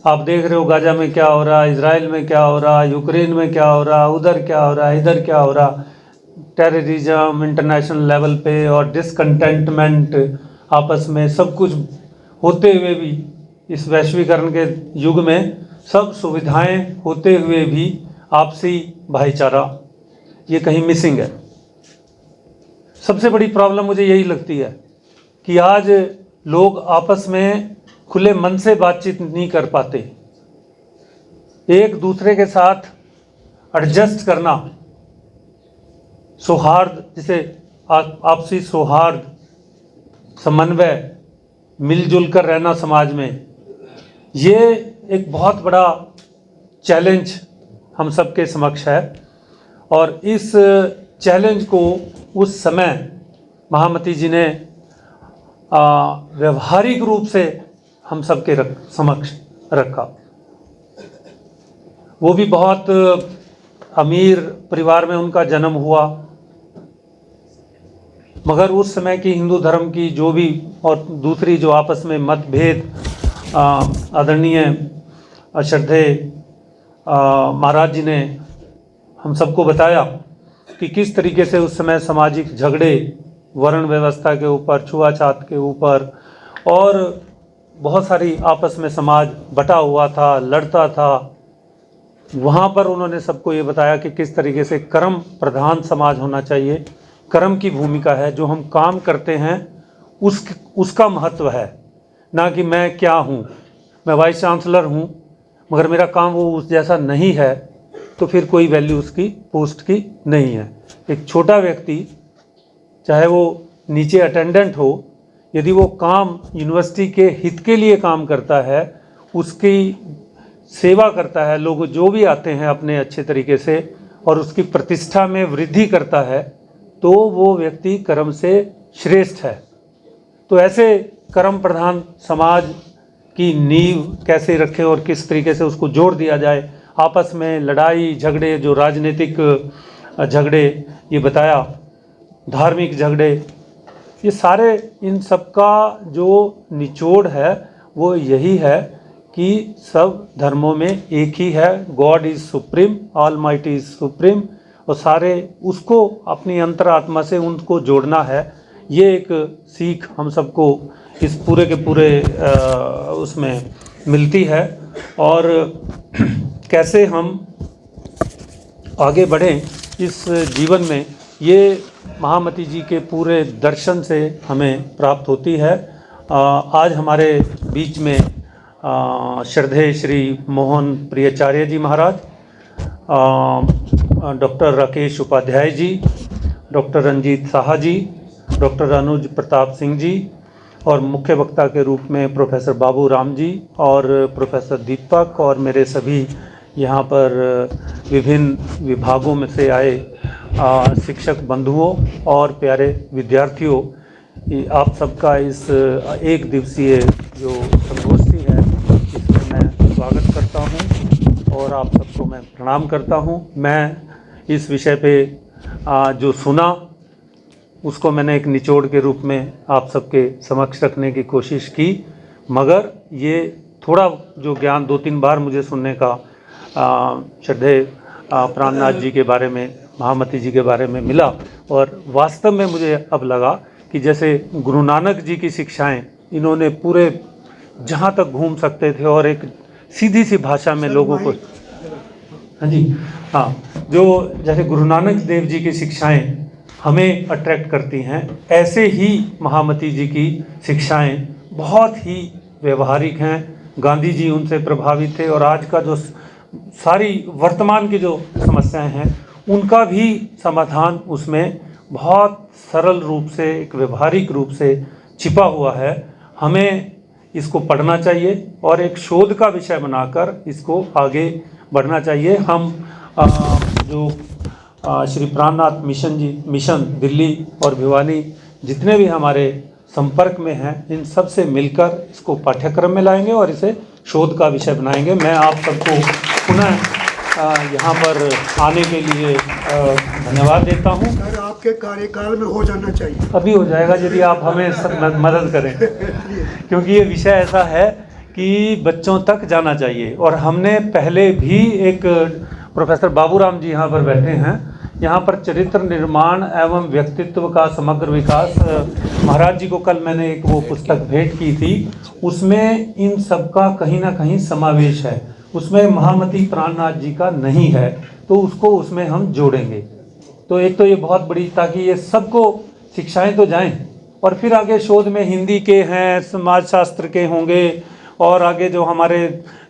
आप देख रहे हो गाजा में क्या हो रहा है, इजराइल में क्या हो रहा है, यूक्रेन में क्या हो रहा है, उधर क्या हो रहा है, इधर क्या हो रहा, टेररिज्म इंटरनेशनल लेवल पे और डिसकंटेंटमेंट आपस में, सब कुछ होते हुए भी इस वैश्वीकरण के युग में सब सुविधाएं होते हुए भी आपसी भाईचारा ये कहीं मिसिंग है। सबसे बड़ी प्रॉब्लम मुझे यही लगती है कि आज लोग आपस में खुले मन से बातचीत नहीं कर पाते। एक दूसरे के साथ एडजस्ट करना, सौहार्द, जिसे आपसी सौहार्द, समन्वय, मिलजुल कर रहना समाज में, ये एक बहुत बड़ा चैलेंज हम सबके समक्ष है। और इस चैलेंज को उस समय महामती जी ने व्यवहारिक रूप से हम सबके समक्ष रखा। वो भी बहुत अमीर परिवार में उनका जन्म हुआ, मगर उस समय की हिंदू धर्म की जो भी और दूसरी जो आपस में मतभेद, आदरणीय श्रद्धेय महाराज जी ने हम सबको बताया कि किस तरीके से उस समय सामाजिक झगड़े, वर्ण व्यवस्था के ऊपर, छुआछूत के ऊपर, और बहुत सारी आपस में समाज बटा हुआ था, लड़ता था। वहाँ पर उन्होंने सबको ये बताया कि किस तरीके से कर्म प्रधान समाज होना चाहिए। कर्म की भूमिका है, जो हम काम करते हैं उसका महत्व है, ना कि मैं क्या हूँ, मैं वाइस चांसलर हूँ मगर मेरा काम वो उस जैसा नहीं है, तो फिर कोई वैल्यू उसकी पोस्ट की नहीं है। एक छोटा व्यक्ति, चाहे वो नीचे अटेंडेंट हो, यदि वो काम यूनिवर्सिटी के हित के लिए काम करता है, उसकी सेवा करता है, लोग जो भी आते हैं अपने अच्छे तरीके से, और उसकी प्रतिष्ठा में वृद्धि करता है, तो वो व्यक्ति कर्म से श्रेष्ठ है। तो ऐसे कर्म प्रधान समाज की नींव कैसे रखें और किस तरीके से उसको जोड़ दिया जाए। आपस में लड़ाई झगड़े, जो राजनीतिक झगड़े ये बताया, धार्मिक झगड़े, ये सारे, इन सब का जो निचोड़ है वो यही है कि सब धर्मों में एक ही है, God is supreme, almighty is supreme, और सारे उसको अपनी अंतरात्मा से उनको जोड़ना है। ये एक सीख हम सबको इस पूरे के पूरे उसमें मिलती है। और कैसे हम आगे बढ़ें इस जीवन में, ये महामती जी के पूरे दर्शन से हमें प्राप्त होती है। आज हमारे बीच में श्रद्धेय श्री मोहन प्रियाचार्य जी महाराज, डॉक्टर राकेश उपाध्याय जी, डॉक्टर रंजीत साहा जी, डॉक्टर अनुज प्रताप सिंह जी, और मुख्य वक्ता के रूप में प्रोफेसर बाबू राम जी और प्रोफेसर दीपक, और मेरे सभी यहाँ पर विभिन्न विभागों में से आए शिक्षक बंधुओं और प्यारे विद्यार्थियों, आप सबका इस एक दिवसीय जो संगोष्ठी है इसमें मैं स्वागत करता हूँ और आप सबको मैं प्रणाम करता हूँ। मैं इस विषय पे जो सुना उसको मैंने एक निचोड़ के रूप में आप सबके समक्ष रखने की कोशिश की, मगर ये थोड़ा जो ज्ञान 2-3 बार मुझे सुनने का श्रद्धेय प्राणनाथ जी के बारे में, महामती जी के बारे में मिला, और वास्तव में मुझे अब लगा कि जैसे गुरु नानक जी की शिक्षाएं इन्होंने पूरे जहाँ तक घूम सकते थे और एक सीधी सी भाषा में लोगों को, हाँ जी, हाँ, जो जैसे गुरु नानक देव जी की शिक्षाएं हमें अट्रैक्ट करती हैं, ऐसे ही महामती जी की शिक्षाएं बहुत ही व्यवहारिक हैं। गांधी जी उनसे प्रभावित थे, और आज का जो सारी वर्तमान की जो समस्याएं हैं उनका भी समाधान उसमें बहुत सरल रूप से, एक व्यवहारिक रूप से छिपा हुआ है। हमें इसको पढ़ना चाहिए और एक शोध का विषय बनाकर इसको आगे बढ़ना चाहिए। हम जो श्री प्राणनाथ मिशन दिल्ली और भिवानी जितने भी हमारे संपर्क में हैं, इन सब से मिलकर इसको पाठ्यक्रम में लाएंगे और इसे शोध का विषय बनाएंगे। मैं आप सबको पुनः यहाँ पर आने के लिए धन्यवाद देता हूँ। सर, आपके कार्यकाल में हो जाना चाहिए। अभी हो जाएगा यदि आप हमें मदद करें, क्योंकि ये विषय ऐसा है कि बच्चों तक जाना चाहिए। और हमने पहले भी एक प्रोफेसर बाबू राम जी यहाँ पर बैठे हैं, यहाँ पर चरित्र निर्माण एवं व्यक्तित्व का समग्र विकास, महाराज जी को कल मैंने एक वो पुस्तक भेंट की थी, उसमें इन सब का कहीं ना कहीं समावेश है। उसमें महामती प्राणनाथ जी का नहीं है, तो उसको उसमें हम जोड़ेंगे। तो एक तो ये बहुत बड़ी, ताकि ये सबको शिक्षाएं तो जाएं, और फिर आगे शोध में हिंदी के हैं, समाजशास्त्र के होंगे, और आगे जो हमारे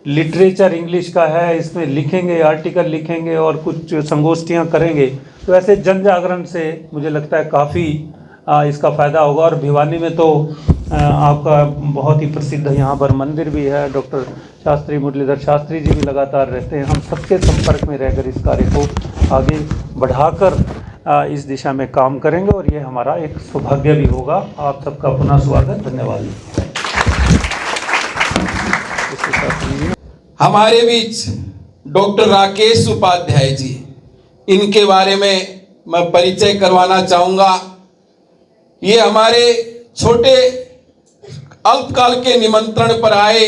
लिटरेचर इंग्लिश का है इसमें लिखेंगे, आर्टिकल लिखेंगे और कुछ संगोष्ठियां करेंगे। तो ऐसे जन जागरण से मुझे लगता है काफ़ी इसका फ़ायदा होगा। और भिवानी में तो आपका बहुत ही प्रसिद्ध यहाँ पर मंदिर भी है, डॉक्टर शास्त्री मुरलीधर शास्त्री जी भी लगातार रहते हैं। हम सबके संपर्क में रहकर इस कार्य को आगे बढ़ाकर इस दिशा में काम करेंगे, और ये हमारा एक सौभाग्य भी होगा। आप सबका पुनः स्वागत, धन्यवाद। हमारे बीच डॉक्टर राकेश उपाध्याय जी, इनके बारे में मैं परिचय करवाना चाहूँगा। ये हमारे छोटे अल्पकाल के निमंत्रण पर आए,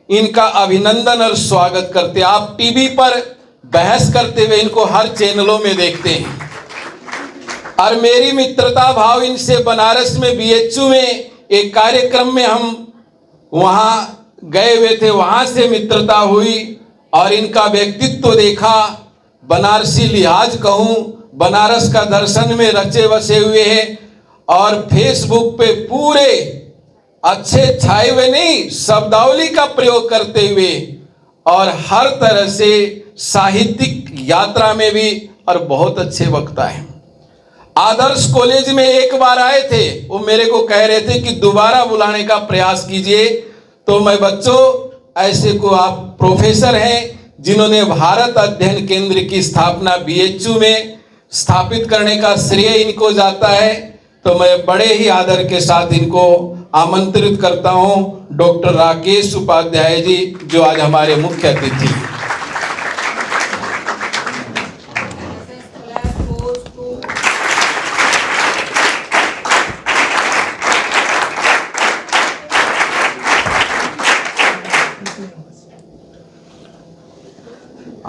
इनका अभिनंदन और स्वागत करते। आप टीवी पर बहस करते हुए इनको हर चैनलों में देखते हैं, और मेरी मित्रता भाव इनसे बनारस में BHU में एक कार्यक्रम में हम वहाँ गए हुए थे, वहां से मित्रता हुई और इनका व्यक्तित्व देखा। बनारसी लिहाज कहूं, बनारस का दर्शन में रचे बसे हुए हैं, और फेसबुक पे पूरे अच्छे छाए हुए नहीं, शब्दावली का प्रयोग करते हुए, और हर तरह से साहित्यिक यात्रा में भी, और बहुत अच्छे वक्ता हैं। आदर्श कॉलेज में एक बार आए थे, वो मेरे को कह रहे थे कि दोबारा बुलाने का प्रयास कीजिए। तो मैं बच्चों, ऐसे को आप प्रोफेसर हैं जिन्होंने भारत अध्ययन केंद्र की स्थापना BHU में स्थापित करने का श्रेय इनको जाता है। तो मैं बड़े ही आदर के साथ इनको आमंत्रित करता हूं, डॉक्टर राकेश उपाध्याय जी, जो आज हमारे मुख्य अतिथि हैं।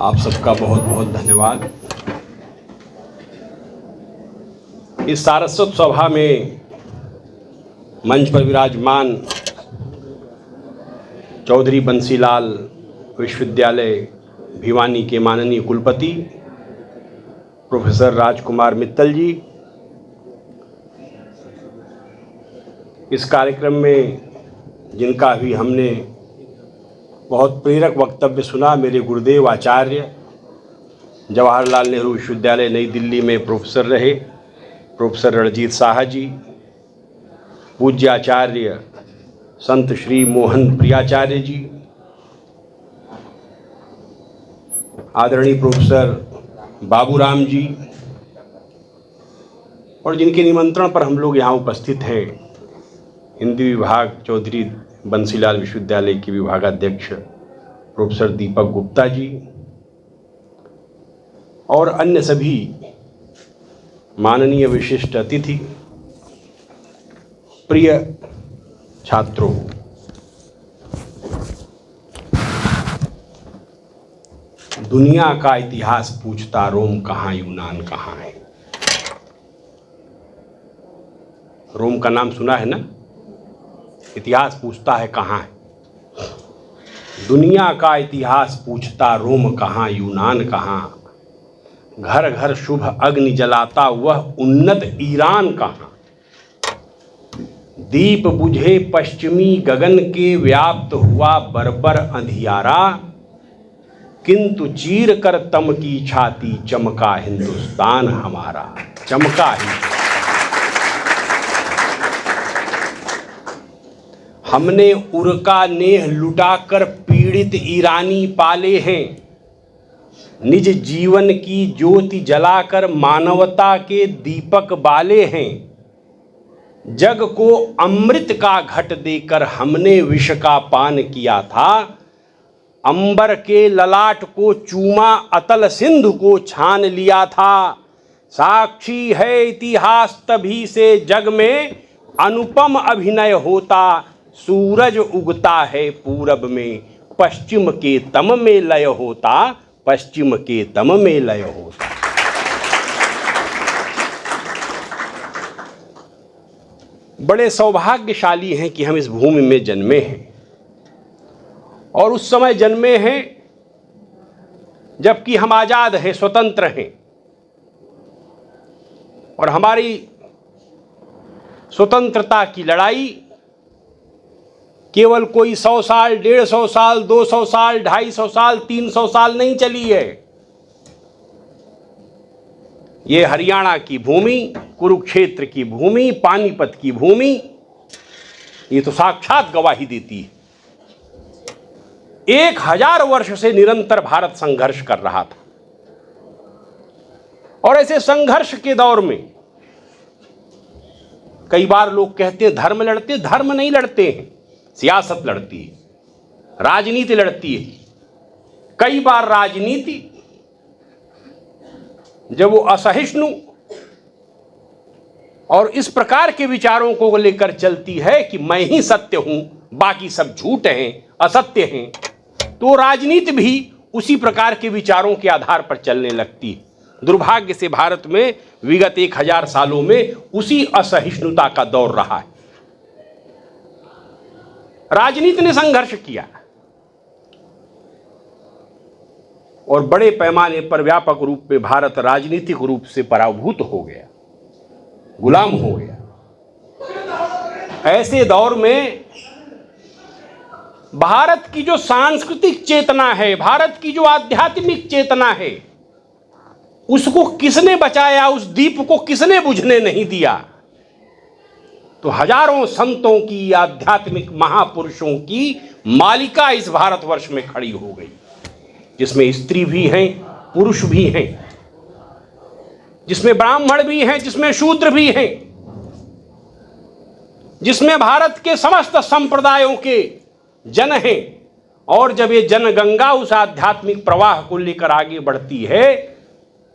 आप सबका बहुत बहुत धन्यवाद। इस सारस्वत सभा में मंच पर विराजमान चौधरी बंसीलाल विश्वविद्यालय भिवानी के माननीय कुलपति प्रोफेसर राजकुमार मित्तल जी, इस कार्यक्रम में जिनका भी हमने बहुत प्रेरक वक्तव्य सुना, मेरे गुरुदेव आचार्य जवाहरलाल नेहरू विश्वविद्यालय नई दिल्ली में प्रोफेसर रहे प्रोफेसर रणजीत साहा जी, पूज्य आचार्य संत श्री मोहन प्रियाचार्य जी, आदरणीय प्रोफेसर बाबूराम जी, और जिनके निमंत्रण पर हम लोग यहाँ उपस्थित हैं, हिंदी विभाग चौधरी बंसीलाल विश्वविद्यालय के विभागाध्यक्ष प्रोफेसर दीपक गुप्ता जी और अन्य सभी माननीय विशिष्ट अतिथि, प्रिय छात्रों, दुनिया का इतिहास पूछता रोम कहाँ यूनान कहाँ है। रोम का नाम सुना है ना? इतिहास पूछता है कहाँ है। दुनिया का इतिहास पूछता रोम कहाँ यूनान कहाँ, घर घर शुभ अग्नि जलाता वह उन्नत ईरान कहाँ। दीप बुझे पश्चिमी गगन के व्याप्त हुआ बर्बर अंधियारा, किंतु चीर कर तम की छाती चमका हिंदुस्तान हमारा। चमका ही हमने उर्का नेह लुटाकर पीड़ित ईरानी पाले हैं, निज जीवन की ज्योति जलाकर मानवता के दीपक बाले हैं। जग को अमृत का घट देकर हमने विष का पान किया था, अंबर के ललाट को चूमा अतल सिंधु को छान लिया था। साक्षी है इतिहास तभी से जग में अनुपम अभिनय होता, सूरज उगता है पूरब में पश्चिम के तम में लय होता, पश्चिम के तम में लय होता। बड़े सौभाग्यशाली हैं कि हम इस भूमि में जन्मे हैं, और उस समय जन्मे हैं जबकि हम आज़ाद हैं, स्वतंत्र हैं, और हमारी स्वतंत्रता की लड़ाई केवल कोई 100 साल, 150 साल, 200 साल, 250 साल, 300 साल नहीं चली है। ये हरियाणा की भूमि, कुरुक्षेत्र की भूमि, पानीपत की भूमि, ये तो साक्षात गवाही देती है। 1000 वर्ष से निरंतर भारत संघर्ष कर रहा था, और ऐसे संघर्ष के दौर में कई बार लोग कहते हैं धर्म लड़ते, धर्म नहीं लड़ते हैं, सियासत लड़ती है, राजनीति लड़ती है। कई बार राजनीति जब वो असहिष्णु और इस प्रकार के विचारों को लेकर चलती है कि मैं ही सत्य हूं, बाकी सब झूठ हैं, असत्य हैं, तो राजनीति भी उसी प्रकार के विचारों के आधार पर चलने लगती है। दुर्भाग्य से भारत में विगत 1000 सालों में उसी असहिष्णुता का दौर रहा है। राजनीति ने संघर्ष किया और बड़े पैमाने पर व्यापक रूप में भारत राजनीतिक रूप से पराभूत हो गया, गुलाम हो गया। ऐसे दौर में भारत की जो सांस्कृतिक चेतना है, भारत की जो आध्यात्मिक चेतना है, उसको किसने बचाया, उस दीप को किसने बुझने नहीं दिया। तो हजारों संतों की, आध्यात्मिक महापुरुषों की मालिका इस भारतवर्ष में खड़ी हो गई, जिसमें स्त्री भी हैं, पुरुष भी हैं, जिसमें ब्राह्मण भी हैं, जिसमें शूद्र भी हैं, जिसमें भारत के समस्त संप्रदायों के जन हैं। और जब ये जनगंगा उस आध्यात्मिक प्रवाह को लेकर आगे बढ़ती है,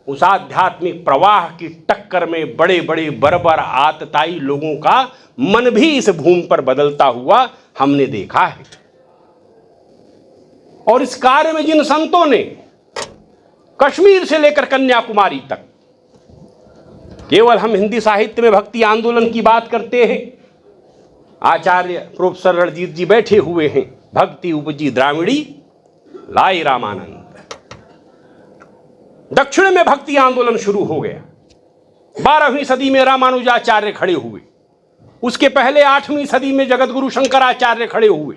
उस आध्यात्मिक प्रवाह की टक्कर में बड़े बड़े बर्बर आतताई लोगों का मन भी इस भूमि पर बदलता हुआ हमने देखा है। और इस कार्य में जिन संतों ने कश्मीर से लेकर कन्याकुमारी तक। केवल हम हिंदी साहित्य में भक्ति आंदोलन की बात करते हैं, आचार्य प्रोफेसर रणजीत जी बैठे हुए हैं, भक्ति उपजी द्राविड़ी लाई रामानंद। दक्षिण में भक्ति आंदोलन शुरू हो गया। 12वीं सदी में रामानुजाचार्य खड़े हुए, उसके पहले 8वीं सदी में जगतगुरु शंकराचार्य खड़े हुए।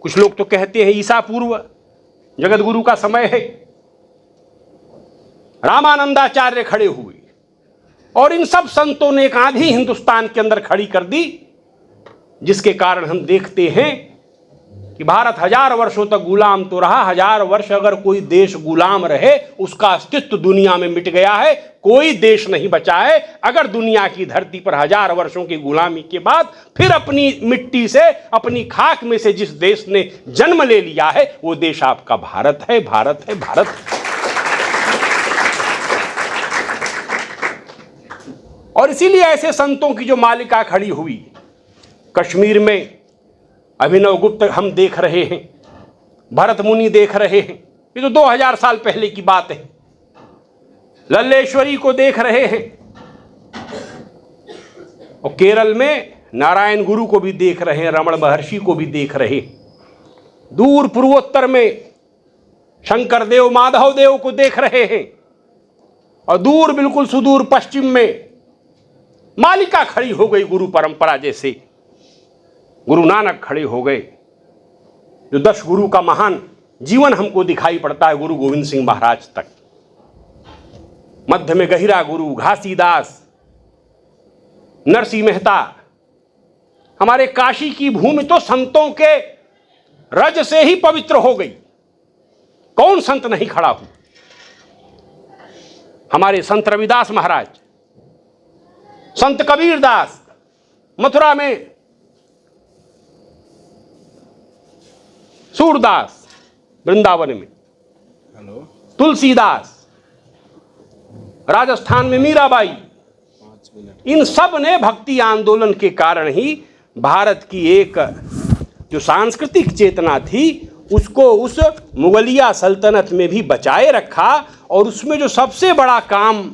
कुछ लोग तो कहते हैं ईसा पूर्व जगतगुरु का समय है। रामानंदाचार्य खड़े हुए और इन सब संतों ने एक आंधी हिंदुस्तान के अंदर खड़ी कर दी, जिसके कारण हम देखते हैं कि भारत 1000 वर्षों तक गुलाम तो रहा। 1000 वर्ष अगर कोई देश गुलाम रहे, उसका अस्तित्व दुनिया में मिट गया है, कोई देश नहीं बचा है। अगर दुनिया की धरती पर 1000 वर्षों की गुलामी के बाद फिर अपनी मिट्टी से, अपनी खाक में से जिस देश ने जन्म ले लिया है, वो देश आपका भारत है, भारत है, भारत है। और इसीलिए ऐसे संतों की जो मालिका खड़ी हुई, कश्मीर में अभिनव गुप्त हम देख रहे हैं, भरत मुनि देख रहे हैं, ये तो 2000 साल पहले की बात है। लल्लेश्वरी को देख रहे हैं, और केरल में नारायण गुरु को भी देख रहे हैं, रमण महर्षि को भी देख रहे हैं। दूर पूर्वोत्तर में शंकर देव, माधव देव को देख रहे हैं, और दूर बिल्कुल सुदूर पश्चिम में मालिका खड़ी हो गई गुरु परंपरा। जैसे गुरु नानक खड़े हो गए, जो 10 गुरु का महान जीवन हमको दिखाई पड़ता है, गुरु गोविंद सिंह महाराज तक। मध्य में गहिरा गुरु, घासीदास, नरसिंह मेहता। हमारे काशी की भूमि तो संतों के रज से ही पवित्र हो गई। कौन संत नहीं खड़ा हुआ? हमारे संत रविदास महाराज, संत कबीर दास, मथुरा में सूरदास, वृंदावन में तुलसीदास, राजस्थान में मीराबाई, इन सब ने भक्ति आंदोलन के कारण ही भारत की एक जो सांस्कृतिक चेतना थी उसको उस मुगलिया सल्तनत में भी बचाए रखा। और उसमें जो सबसे बड़ा काम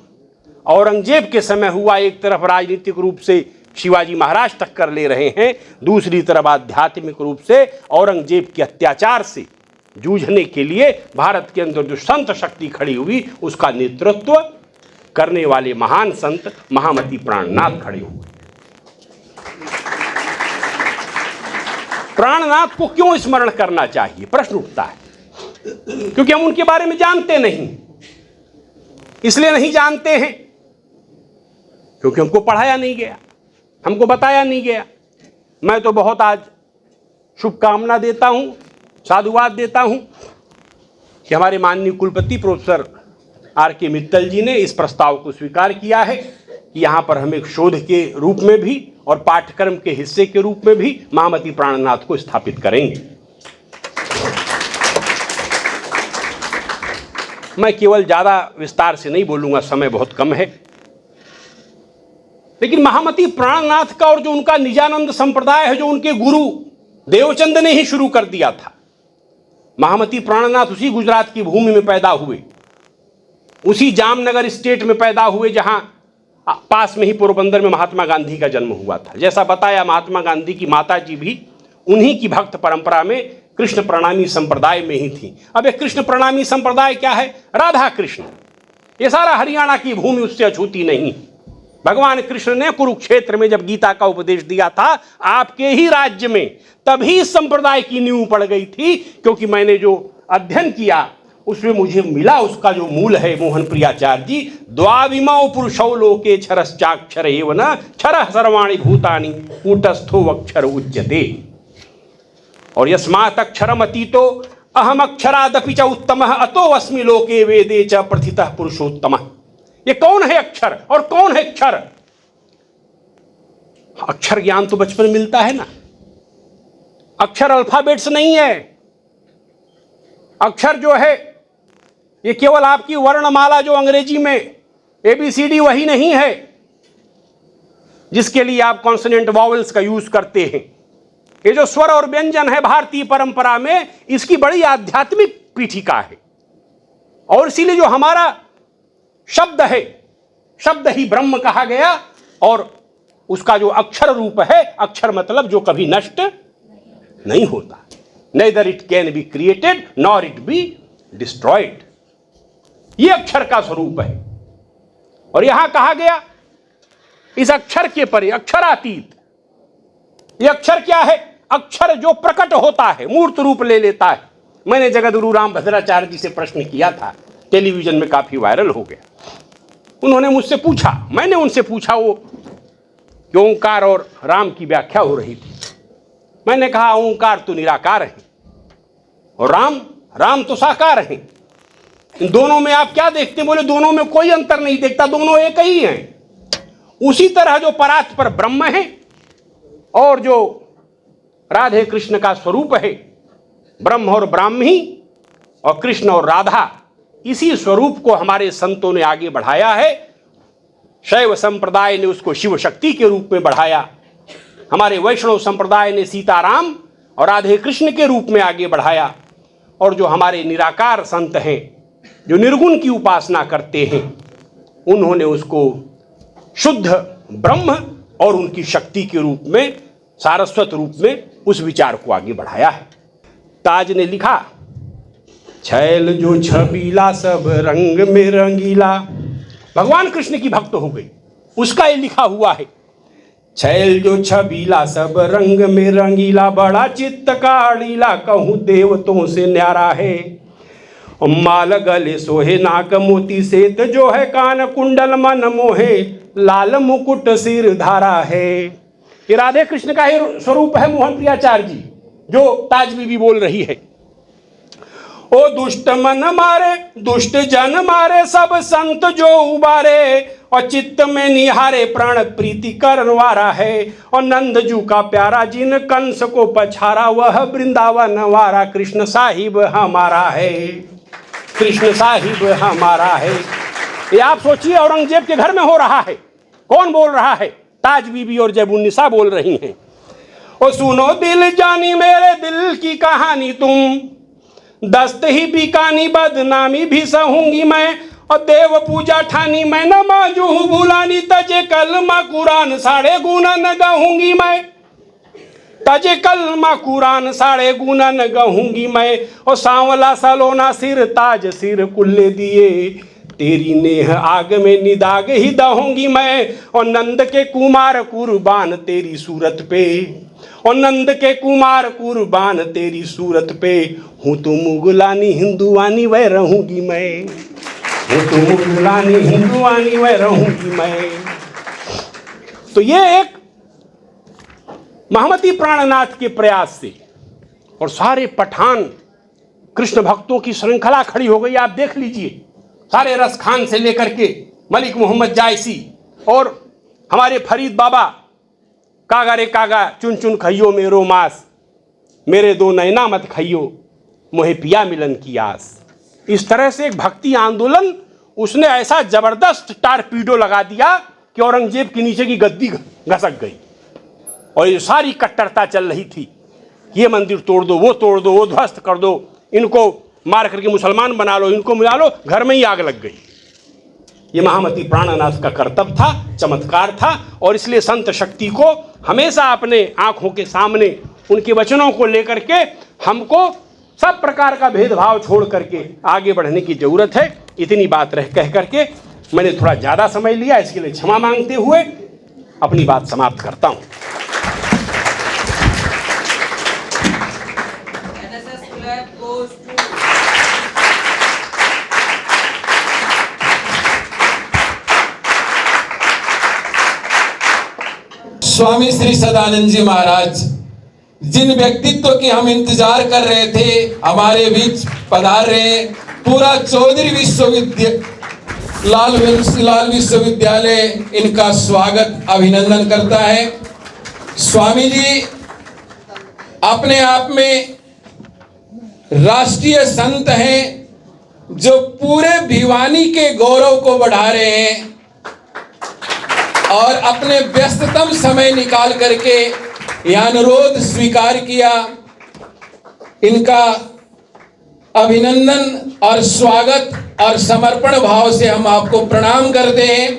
औरंगजेब के समय हुआ, एक तरफ राजनीतिक रूप से शिवाजी महाराज तक कर ले रहे हैं, दूसरी तरफ आध्यात्मिक रूप से औरंगजेब के अत्याचार से जूझने के लिए भारत के अंदर जो संत शक्ति खड़ी हुई, उसका नेतृत्व करने वाले महान संत महामती प्राणनाथ खड़े हुए। प्राणनाथ को क्यों स्मरण करना चाहिए, प्रश्न उठता है। क्योंकि हम उनके बारे में जानते नहीं। इसलिए नहीं जानते हैं क्योंकि हमको पढ़ाया नहीं गया, हमको बताया नहीं गया। मैं तो बहुत आज शुभकामना देता हूं, साधुवाद देता हूं कि हमारे माननीय कुलपति प्रोफेसर R.K. मित्तल जी ने इस प्रस्ताव को स्वीकार किया है कि यहाँ पर हम एक शोध के रूप में भी और पाठ्यक्रम के हिस्से के रूप में भी महामती प्राणनाथ को स्थापित करेंगे। मैं केवल ज़्यादा विस्तार से नहीं बोलूँगा, समय बहुत कम है। लेकिन महामती प्राणनाथ का और जो उनका निजानंद संप्रदाय है, जो उनके गुरु देवचंद ने ही शुरू कर दिया था। महामती प्राणनाथ उसी गुजरात की भूमि में पैदा हुए, उसी जामनगर स्टेट में पैदा हुए जहां पास में ही पोरबंदर में महात्मा गांधी का जन्म हुआ था। जैसा बताया, महात्मा गांधी की माता जी भी उन्हीं की भक्त परंपरा में कृष्ण प्रणामी संप्रदाय में ही थी। अब एक कृष्ण प्रणामी संप्रदाय क्या है? राधा कृष्ण। ये सारा हरियाणा की भूमि उससे अछूती नहीं। भगवान कृष्ण ने कुरुक्षेत्र में जब गीता का उपदेश दिया था, आपके ही राज्य में, तभी इस संप्रदाय की नींव पड़ गई थी। क्योंकि मैंने जो अध्ययन किया उसमें मुझे मिला, उसका जो मूल है, मोहन प्रियाचार्य जी, द्वाविमौ पुरुषौ लोके क्षरश्चाक्षर एव न क्षरः सर्वाणि भूतानि कूटस्थो अक्षर उच्यते। और यस्मात् अक्षरम अतीतो अहम अक्षरादपि च उत्तमः अतो अस्मि लोके वेदे च प्रथितः पुरुषोत्तमः। ये कौन है अक्षर और कौन है क्षर? अक्षर ज्ञान तो बचपन में मिलता है ना। अक्षर अल्फाबेट्स नहीं है। अक्षर जो है ये केवल आपकी वर्णमाला, जो अंग्रेजी में ABCD, वही नहीं है जिसके लिए आप कॉन्सोनेंट वॉवेल्स का यूज करते हैं। ये जो स्वर और व्यंजन है भारतीय परंपरा में, इसकी बड़ी आध्यात्मिक पीठिका है। और इसीलिए जो हमारा शब्द है, शब्द ही ब्रह्म कहा गया, और उसका जो अक्षर रूप है, अक्षर मतलब जो कभी नष्ट नहीं होता, neither it can be created nor it be destroyed, ये अक्षर का स्वरूप है। और यहां कहा गया इस अक्षर के परे, अक्षरातीत। ये अक्षर क्या है? अक्षर जो प्रकट होता है, मूर्त रूप ले लेता है। मैंने जगद्गुरु राम भद्राचार्य जी से प्रश्न किया था, टेलीविजन में काफी वायरल हो गया। उन्होंने मुझसे पूछा, मैंने उनसे पूछा, वो कि ओंकार और राम की व्याख्या हो रही थी। मैंने कहा ओंकार तो निराकार है और राम तो साकार है, इन दोनों में आप क्या देखते हैं? बोले दोनों में कोई अंतर नहीं देखता, दोनों एक ही हैं। उसी तरह जो परात्पर ब्रह्म है और जो राधे कृष्ण का स्वरूप है, ब्रह्म और ब्राह्मी और कृष्ण और राधा, इसी स्वरूप को हमारे संतों ने आगे बढ़ाया है। शैव संप्रदाय ने उसको शिव शक्ति के रूप में बढ़ाया, हमारे वैष्णव संप्रदाय ने सीताराम और राधे कृष्ण के रूप में आगे बढ़ाया, और जो हमारे निराकार संत हैं, जो निर्गुण की उपासना करते हैं, उन्होंने उसको शुद्ध ब्रह्म और उनकी शक्ति के रूप में, सारस्वत रूप में उस विचार को आगे बढ़ाया है। ताज ने लिखा, छैल जो छबीला सब रंग में रंगीला, भगवान कृष्ण की भक्त हो गई, उसका ये लिखा हुआ है, छैल जो छबीला सब रंग में रंगीला, बड़ा चित्त का अड़ीला, कहूँ देवतों से न्यारा है। माल गले सोहे नाक मोती सेत, जो है कान कुंडल मन मोहे, लाल मुकुट सिर धारा है। ये राधे कृष्ण का ही स्वरूप है मोहन प्रियाचार्य जी, जो ताज बीबी बोल रही है। ओ दुष्ट मन मारे दुष्ट जन मारे, सब संत जो उबारे, और चित्त में निहारे प्राण प्रीति करनवारा है। और नंद जू का प्यारा जिन कंस को पछारा, वह वृंदावन वारा, कृष्ण साहिब हमारा है, कृष्ण साहिब हमारा है। ये आप सोचिए औरंगजेब के घर में हो रहा है, कौन बोल रहा है? ताज बीबी और जैबुन्निसा बोल रही हैं। ओ सुनो दिल जानी मेरे दिल की कहानी, तुम दस्त ही बिकानी, बदनामी भी सहूंगी मैं, और देव पूजा ठानी मैं, नमाजू भूलानी, तजे कलमा कुरान साढ़े गुनन गाऊंगी मैं, तजे कलमा कुरान साढ़े गुनन गाऊंगी मैं। और सांवला सलोना सिर ताज सिर कुल्ले दिए, तेरी नेह आग में निदाग ही दहूंगी मैं। और नंद के कुमार कुर्बान तेरी सूरत पे, और नंद के कुमार कुर्बान तेरी सूरत पे, हूँ तो मुगलानी हिंदुआनी वह रहूंगी मैं, हूँ तो मुगलानी हिंदुआनी वह रहूंगी मैं। तो ये एक महामती प्राणनाथ के प्रयास से और सारे पठान कृष्ण भक्तों की श्रृंखला खड़ी हो गई। आप देख लीजिए, सारे रस खान से लेकर के मलिक मोहम्मद जायसी और हमारे फरीद बाबा, कागा रे कागा चुन चुन खइयो मेरो मांस, मेरे दो नैना मत खइयो मोहे पिया मिलन की आस। इस तरह से एक भक्ति आंदोलन उसने ऐसा जबरदस्त टारपीडो लगा दिया कि औरंगजेब के नीचे की गद्दी घसक गई। और ये सारी कट्टरता चल रही थी, ये मंदिर तोड़ दो, वो ध्वस्त कर दो, इनको मार करके मुसलमान बना लो, इनको मिला लो, घर में ही आग लग गई। ये महामती प्राणनाथ का कर्तव्य था, चमत्कार था। और इसलिए संत शक्ति को हमेशा अपने आंखों के सामने उनके वचनों को लेकर के हमको सब प्रकार का भेदभाव छोड़ करके आगे बढ़ने की जरूरत है। इतनी बात कह करके मैंने थोड़ा ज़्यादा समय लिया, इसके लिए क्षमा मांगते हुए अपनी बात समाप्त करता हूँ। स्वामी श्री सदानंद जी महाराज, जिन व्यक्तित्व की हम इंतजार कर रहे थे, हमारे बीच पधार रहे। पूरा चौधरी लाल विश्वविद्यालय इनका स्वागत अभिनंदन करता है। स्वामी जी अपने आप में राष्ट्रीय संत हैं, जो पूरे भिवानी के गौरव को बढ़ा रहे हैं और अपने व्यस्ततम समय निकाल करके यह अनुरोध स्वीकार किया। इनका अभिनंदन और स्वागत और समर्पण भाव से हम आपको प्रणाम करते हैं।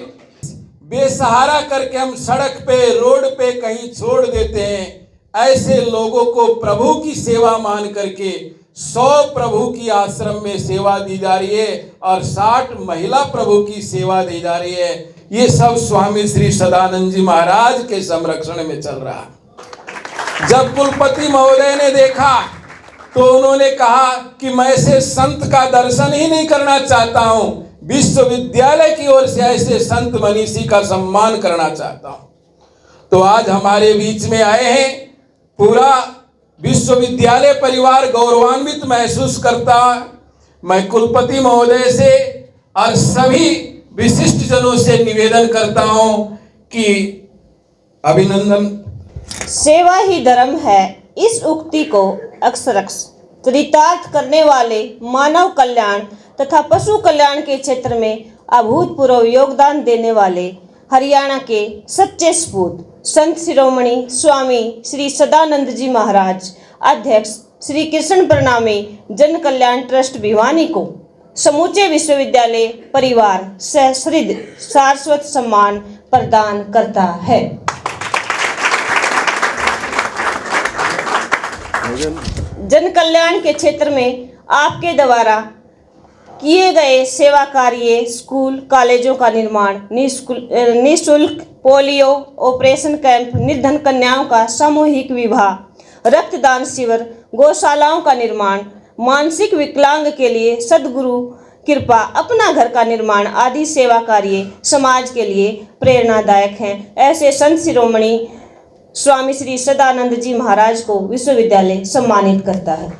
बेसहारा करके हम सड़क पे, रोड पे कहीं छोड़ देते हैं। ऐसे लोगों को प्रभु की सेवा मान करके 100 प्रभु की आश्रम में सेवा दी जा रही है और 60 महिला प्रभु की सेवा दी जा रही है। ये सब स्वामी श्री सदानंद जी महाराज के संरक्षण में चल रहा है। जब कुलपति महोदय ने देखा तो उन्होंने कहा कि मैं ऐसे संत का दर्शन ही नहीं करना चाहता हूं, विश्वविद्यालय की ओर से ऐसे संत मनीषी का सम्मान करना चाहता हूं। तो आज हमारे बीच में आए हैं। पूरा विश्वविद्यालय परिवार गौरवान्वित महसूस करता है। मैं कुलपति महोदय से और सभी विशिष्ट जनों से निवेदन करता हूं कि अभिनंदन। सेवा ही धर्म है, इस उक्ति को अक्षरश चरितार्थ करने वाले मानव कल्याण तथा पशु कल्याण के क्षेत्र में अभूतपूर्व योगदान देने वाले हरियाणा के सच्चे सपूत संत शिरोमणि स्वामी श्री सदानंद जी महाराज अध्यक्ष श्री कृष्ण प्रणामी जन कल्याण ट्रस्ट भिवानी को समूचे विश्वविद्यालय परिवार सश्रद्ध शाश्वत सम्मान प्रदान करता है। जन कल्याण के क्षेत्र में आपके द्वारा किए गए सेवा कार्य, स्कूल कॉलेजों का निर्माण, निःशुल्क पोलियो ऑपरेशन कैंप, निर्धन कन्याओं का सामूहिक विवाह, रक्तदान शिविर, गौशालाओं का निर्माण, मानसिक विकलांग के लिए सद्गुरु कृपा, अपना घर का निर्माण आदि सेवा कार्य समाज के लिए प्रेरणादायक हैं। ऐसे संत शिरोमणि स्वामी श्री सदानंद जी महाराज को विश्वविद्यालय सम्मानित करता है।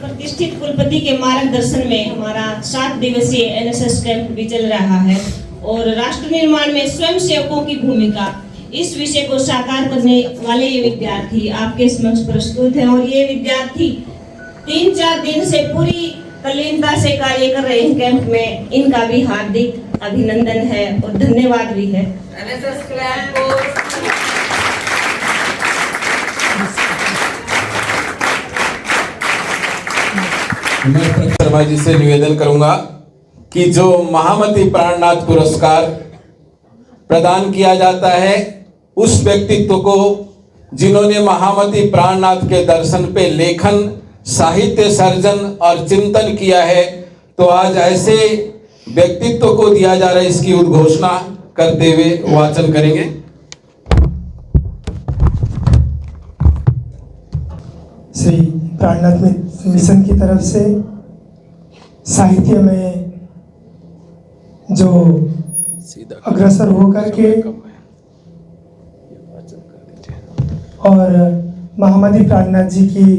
प्रतिष्ठित कुलपति के मार्गदर्शन में हमारा 7 दिवसीय एनएसएस कैंप भी चल रहा है और राष्ट्र निर्माण में स्वयं सेवकों की भूमिका, इस विषय को साकार करने वाले ये विद्यार्थी आपके समक्ष प्रस्तुत हैं। और ये विद्यार्थी 3-4 दिन से पूरी तल्लीनता से कार्य कर रहे हैं कैंप में। इनका भी हार्दिक अभिनंदन है और धन्यवाद भी है। मैं शर्मा जी से निवेदन करूंगा कि जो महामती प्राणनाथ पुरस्कार प्रदान किया जाता है उस व्यक्तित्व को जिन्होंने महामती प्राणनाथ के दर्शन पे लेखन, साहित्य सर्जन और चिंतन किया है, तो आज ऐसे व्यक्तित्व को दिया जा रहा है। इसकी उद्घोषणा करते हुए वाचन करेंगे। श्री प्राणनाथ मिशन की तरफ से साहित्य में जो अग्रसर होकर के और महामती प्राणनाथ जी की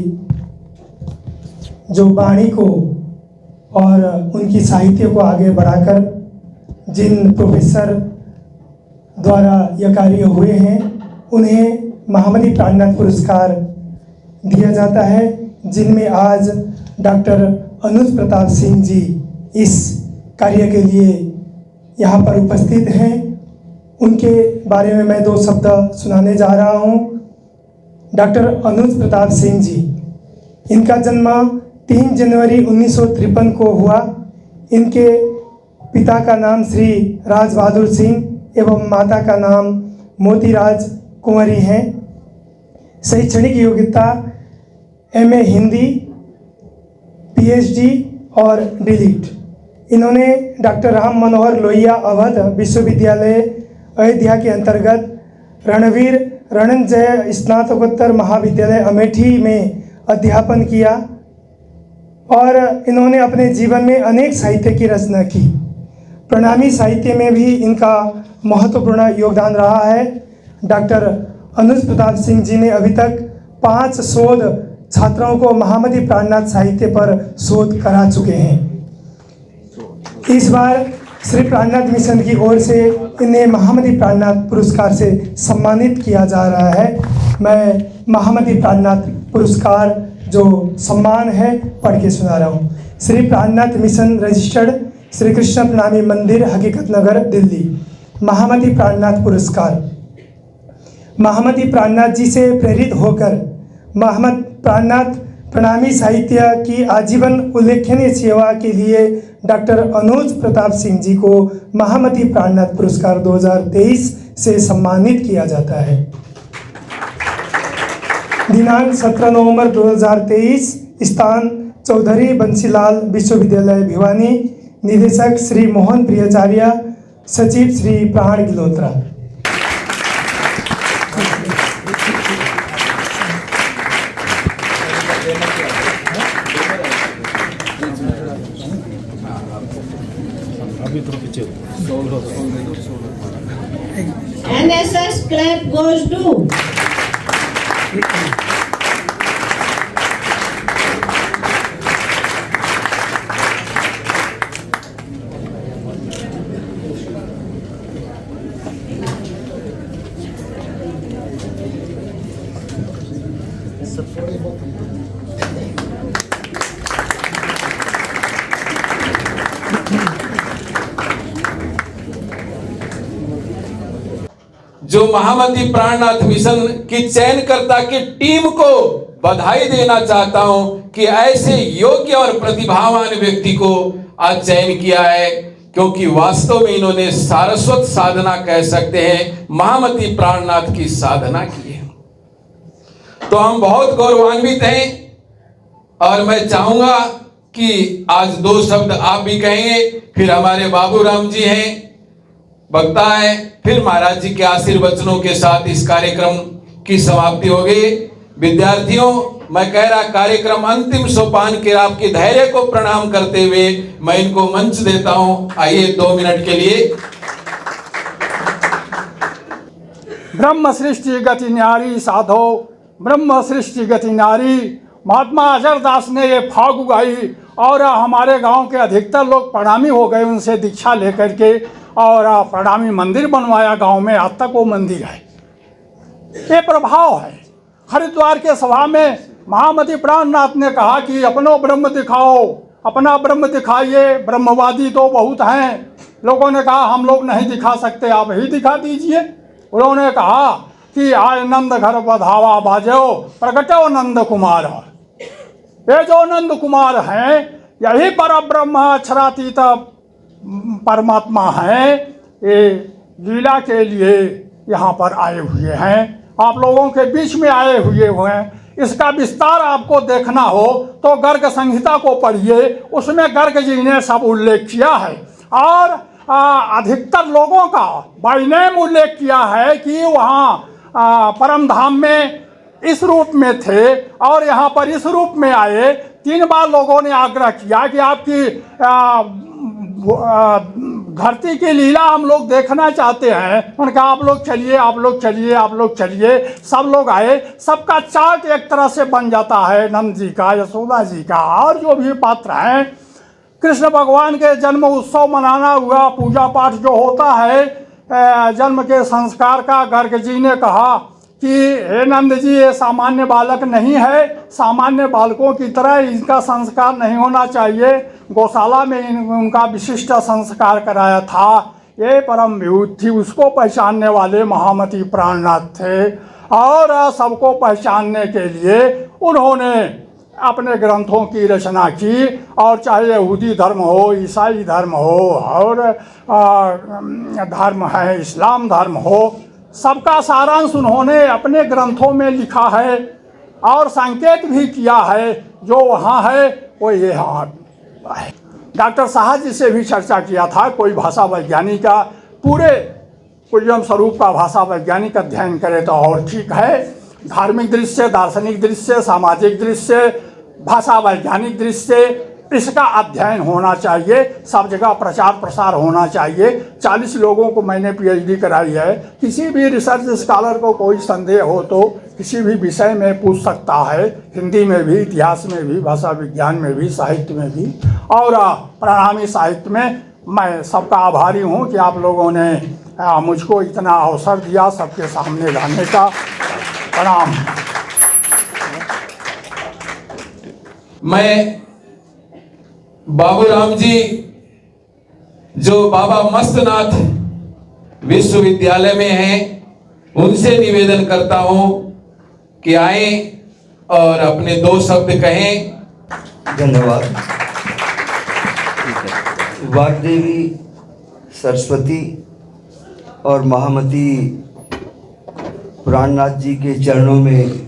जो वाणी को और उनकी साहित्य को आगे बढ़ाकर जिन प्रोफेसर द्वारा यह कार्य हुए हैं उन्हें महामती प्राणनाथ पुरस्कार दिया जाता है, जिनमें आज डॉक्टर अनुज प्रताप सिंह जी इस कार्य के लिए यहाँ पर उपस्थित हैं। उनके बारे में मैं 2 शब्द सुनाने जा रहा हूँ। डॉक्टर अनुज प्रताप सिंह जी, इनका जन्म 3 जनवरी 1953 को हुआ। इनके पिता का नाम श्री राज बहादुर सिंह एवं माता का नाम मोतीराज कुंवरी हैं। शैक्षणिक योग्यता MA हिंदी, PhD और DLED। इन्होंने डॉक्टर राम मनोहर लोहिया अवध विश्वविद्यालय अयोध्या के अंतर्गत रणवीर रणंजय स्नातकोत्तर महाविद्यालय अमेठी में अध्यापन किया और इन्होंने अपने जीवन में अनेक साहित्य की रचना की। प्रणामी साहित्य में भी इनका महत्वपूर्ण योगदान रहा है। डॉक्टर अनुज प्रताप सिंह जी ने अभी तक 5 शोध छात्राओं को महामती प्राणनाथ साहित्य पर शोध करा चुके हैं। इस बार श्री प्राणनाथ मिशन की ओर से इन्हें महामती प्राणनाथ पुरस्कार से सम्मानित किया जा रहा है। मैं महामती प्राणनाथ पुरस्कार जो सम्मान है पढ़ के सुना रहा हूँ। श्री प्राणनाथ मिशन रजिस्टर्ड, श्री कृष्ण प्रणामी मंदिर, हकीकत नगर, दिल्ली। महामती प्राणनाथ पुरस्कार। महामती प्राणनाथ जी से प्रेरित होकर महामती प्राणनाथ प्रणामी साहित्य की आजीवन उल्लेखनीय सेवा के लिए डॉक्टर अनुज प्रताप सिंह जी को महामती प्राणनाथ पुरस्कार 2023 से सम्मानित किया जाता है। दिनांक 17 नवंबर 2023, स्थान चौधरी बंसीलाल विश्वविद्यालय भिवानी, निदेशक श्री मोहन प्रियाचार्य, सचिव श्री प्राण गिलोत्रा। NSS clap goes to जो महामती प्राणनाथ मिशन की चयनकर्ता की टीम को बधाई देना चाहता हूं कि ऐसे योग्य और प्रतिभावान व्यक्ति को आज चयन किया है, क्योंकि वास्तव में इन्होंने सारस्वत साधना कह सकते हैं, महामती प्राणनाथ की साधना की है। तो हम बहुत गौरवान्वित हैं और मैं चाहूंगा कि आज 2 शब्द आप भी कहेंगे, फिर हमारे बाबूराम जी हैं, वक्ता है, फिर महाराज जी के आशीर्वचनों के साथ इस कार्यक्रम की समाप्ति होगी। विद्यार्थियों, मैं कह रहा कार्यक्रम अंतिम सोपान के आपके धैर्य को प्रणाम करते हुए मैं इनको मंच देता हूं। आइए 2 मिनट के लिए। ब्रह्म सृष्टि गति न्यारी साधो, ब्रह्म सृष्टि गति नारी। महात्मा अजरदास ने ये फाग उगाई और हमारे गांव के अधिकतर लोग प्रणामी हो गए उनसे दीक्षा लेकर के, और प्रणामी मंदिर बनवाया गांव में, आज तक वो मंदिर है। ये प्रभाव है। हरिद्वार के सभा में महामती प्राणनाथ ने कहा कि अपनो ब्रह्म दिखाओ, अपना ब्रह्म दिखाइए, ब्रह्मवादी तो बहुत हैं। लोगों ने कहा हम लोग नहीं दिखा सकते, आप ही दिखा दीजिए। उन्होंने कहा कि आय नंद घर बधावा बाजो, प्रगटो नंद कुमार। ये जो नंद कुमार हैं यही पर ब्रह्म अक्षरातीत परमात्मा हैं। ये लीला के लिए यहाँ पर आए हुए हैं, आप लोगों के बीच में आए हुए हैं। इसका विस्तार आपको देखना हो तो गर्ग संहिता को पढ़िए, उसमें गर्ग जी ने सब उल्लेख किया है और अधिकतर लोगों का बाय नेम उल्लेख किया है कि वहाँ परम धाम में इस रूप में थे और यहाँ पर इस रूप में आए। 3 बार लोगों ने आग्रह किया कि आपकी धरती की लीला हम लोग देखना चाहते हैं। उन्होंने कहा आप लोग चलिए, आप लोग चलिए, आप लोग चलिए। सब लोग आए, सबका चार्ट एक तरह से बन जाता है, नंद जी का, यशोदा जी का और जो भी पात्र हैं। कृष्ण भगवान के जन्म उत्सव मनाना हुआ, पूजा पाठ जो होता है जन्म के संस्कार का, गर्ग जी ने कहा कि हे नंद जी, ये सामान्य बालक नहीं है, सामान्य बालकों की तरह इनका संस्कार नहीं होना चाहिए। गौशाला में उनका विशिष्ट संस्कार कराया था। ये परम विभूति थी, उसको पहचानने वाले महामती प्राणनाथ थे और सबको पहचानने के लिए उन्होंने अपने ग्रंथों की रचना की। और चाहे यहूदी धर्म हो, ईसाई धर्म हो और धर्म है इस्लाम धर्म हो, सबका सारांश उन्होंने अपने ग्रंथों में लिखा है और संकेत भी किया है। जो वहाँ है वो ये है। डॉक्टर साहा जी से भी चर्चा किया था, कोई भाषा वैज्ञानिक का पूरे कुल्यम स्वरूप का भाषा वैज्ञानिक अध्ययन करे तो और ठीक है। धार्मिक दृश्य, दार्शनिक दृश्य, सामाजिक दृश्य, भाषा वैज्ञानिक दृश्य, इसका अध्ययन होना चाहिए। सब जगह प्रचार प्रसार होना चाहिए। 40 लोगों को मैंने पीएचडी कराई है। किसी भी रिसर्च स्कॉलर को कोई संदेह हो तो किसी भी विषय में पूछ सकता है, हिंदी में भी, इतिहास में भी, भाषा विज्ञान में भी, साहित्य में भी और प्रणामी साहित्य में। मैं सबका आभारी हूँ कि आप लोगों ने मुझको इतना अवसर दिया सबके सामने लाने का। प्रणाम। मैं बाबूराम जी जो बाबा मस्तनाथ विश्वविद्यालय में हैं, उनसे निवेदन करता हूं कि आए और अपने 2 शब्द कहें। धन्यवाद। वाग्देवी सरस्वती और महामती प्राणनाथ जी के चरणों में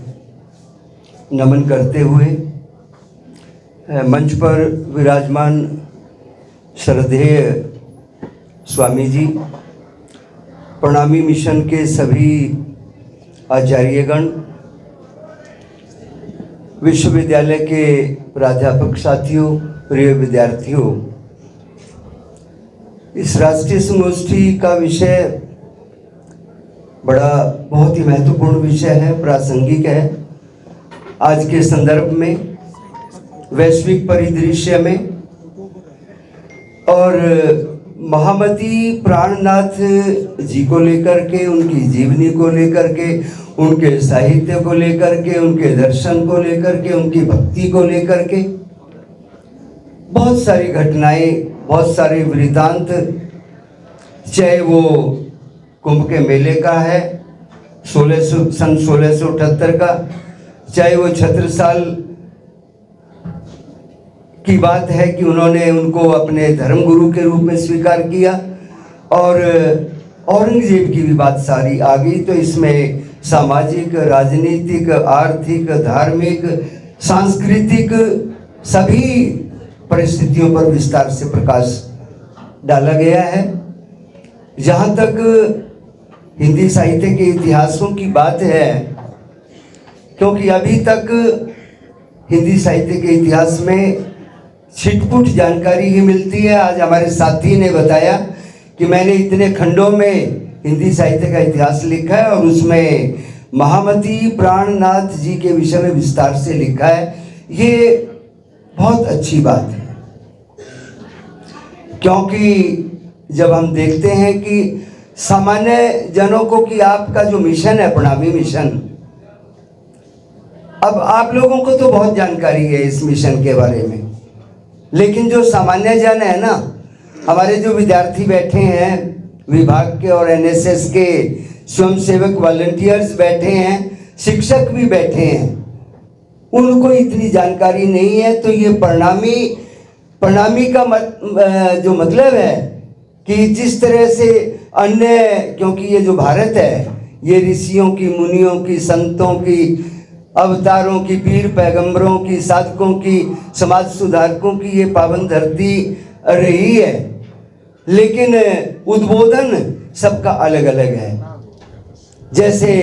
नमन करते हुए मंच पर विराजमान श्रद्धेय स्वामी जी, प्रणामी मिशन के सभी आचार्यगण, विश्वविद्यालय के प्राध्यापक साथियों, प्रिय विद्यार्थियों, इस राष्ट्रीय संगोष्ठी का विषय बहुत ही महत्वपूर्ण विषय है, प्रासंगिक है। आज के संदर्भ में, वैश्विक परिदृश्य में, और महामती प्राणनाथ जी को लेकर के, उनकी जीवनी को लेकर के, उनके साहित्य को लेकर के, उनके दर्शन को लेकर के, उनकी भक्ति को लेकर के बहुत सारी घटनाएं, बहुत सारे वृतांत, चाहे वो कुंभ के मेले का है सन 1678 का, चाहे वो छत्रसाल की बात है कि उन्होंने उनको अपने धर्म गुरु के रूप में स्वीकार किया, और औरंगजेब की भी बात सारी आ गई। तो इसमें सामाजिक, राजनीतिक, आर्थिक, धार्मिक, सांस्कृतिक सभी परिस्थितियों पर विस्तार से प्रकाश डाला गया है। जहाँ तक हिंदी साहित्य के इतिहासों की बात है, क्योंकि अभी तक हिंदी साहित्य के इतिहास में छिटपुट जानकारी ही मिलती है। आज हमारे साथी ने बताया कि मैंने इतने खंडों में हिंदी साहित्य का इतिहास लिखा है और उसमें महामती प्राणनाथ जी के विषय में विस्तार से लिखा है। ये बहुत अच्छी बात है, क्योंकि जब हम देखते हैं कि सामान्य जनों को कि आपका जो मिशन है, प्रणामी मिशन, अब आप लोगों को तो बहुत जानकारी है इस मिशन के बारे में, लेकिन जो सामान्य जन है ना, हमारे जो विद्यार्थी बैठे हैं, विभाग के और एनएसएस के स्वयंसेवक वॉलंटियर्स बैठे हैं, शिक्षक भी बैठे हैं, उनको इतनी जानकारी नहीं है। तो ये प्रणामी का जो मतलब है कि जिस तरह से अन्य, क्योंकि ये जो भारत है ये ऋषियों की, मुनियों की, संतों की, अवतारों की, पीर पैगंबरों की, साधकों की, समाज सुधारकों की ये पावन धरती रही है, लेकिन उद्बोधन सबका अलग अलग है। जैसे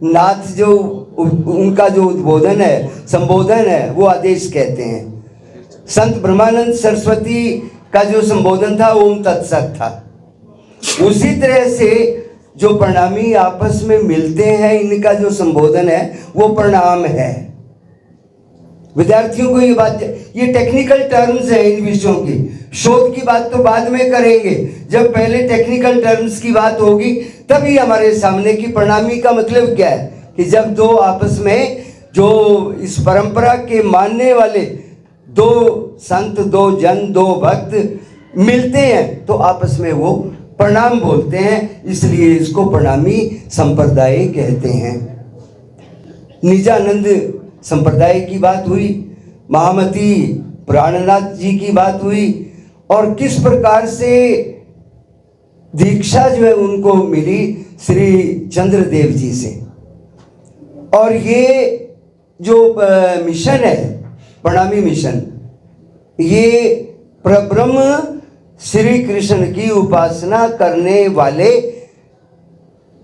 नाथ जो उनका जो उद्बोधन है, संबोधन है, वो आदेश कहते हैं। संत ब्रह्मानंद सरस्वती का जो संबोधन था ओम तत्सत था। उसी तरह से जो प्रणामी आपस में मिलते हैं, इनका जो संबोधन है वो प्रणाम है। विद्यार्थियों को ये बात, ये टेक्निकल टर्म्स है इन विषयों की। शोध की बात तो बाद में करेंगे, जब पहले टेक्निकल टर्म्स की बात होगी तभी हमारे सामने की प्रणामी का मतलब क्या है कि जब दो आपस में जो इस परंपरा के मानने वाले दो संत, दो जन, दो भक्त मिलते हैं तो आपस में वो प्रणाम बोलते हैं, इसलिए इसको प्रणामी संप्रदाय कहते हैं। निजानंद संप्रदाय की बात हुई, महामती प्राणनाथ जी की बात हुई, और किस प्रकार से दीक्षा जो है उनको मिली श्री चंद्रदेव जी से। और ये जो मिशन है, प्रणामी मिशन, ये परब्रह्म श्री कृष्ण की उपासना करने वाले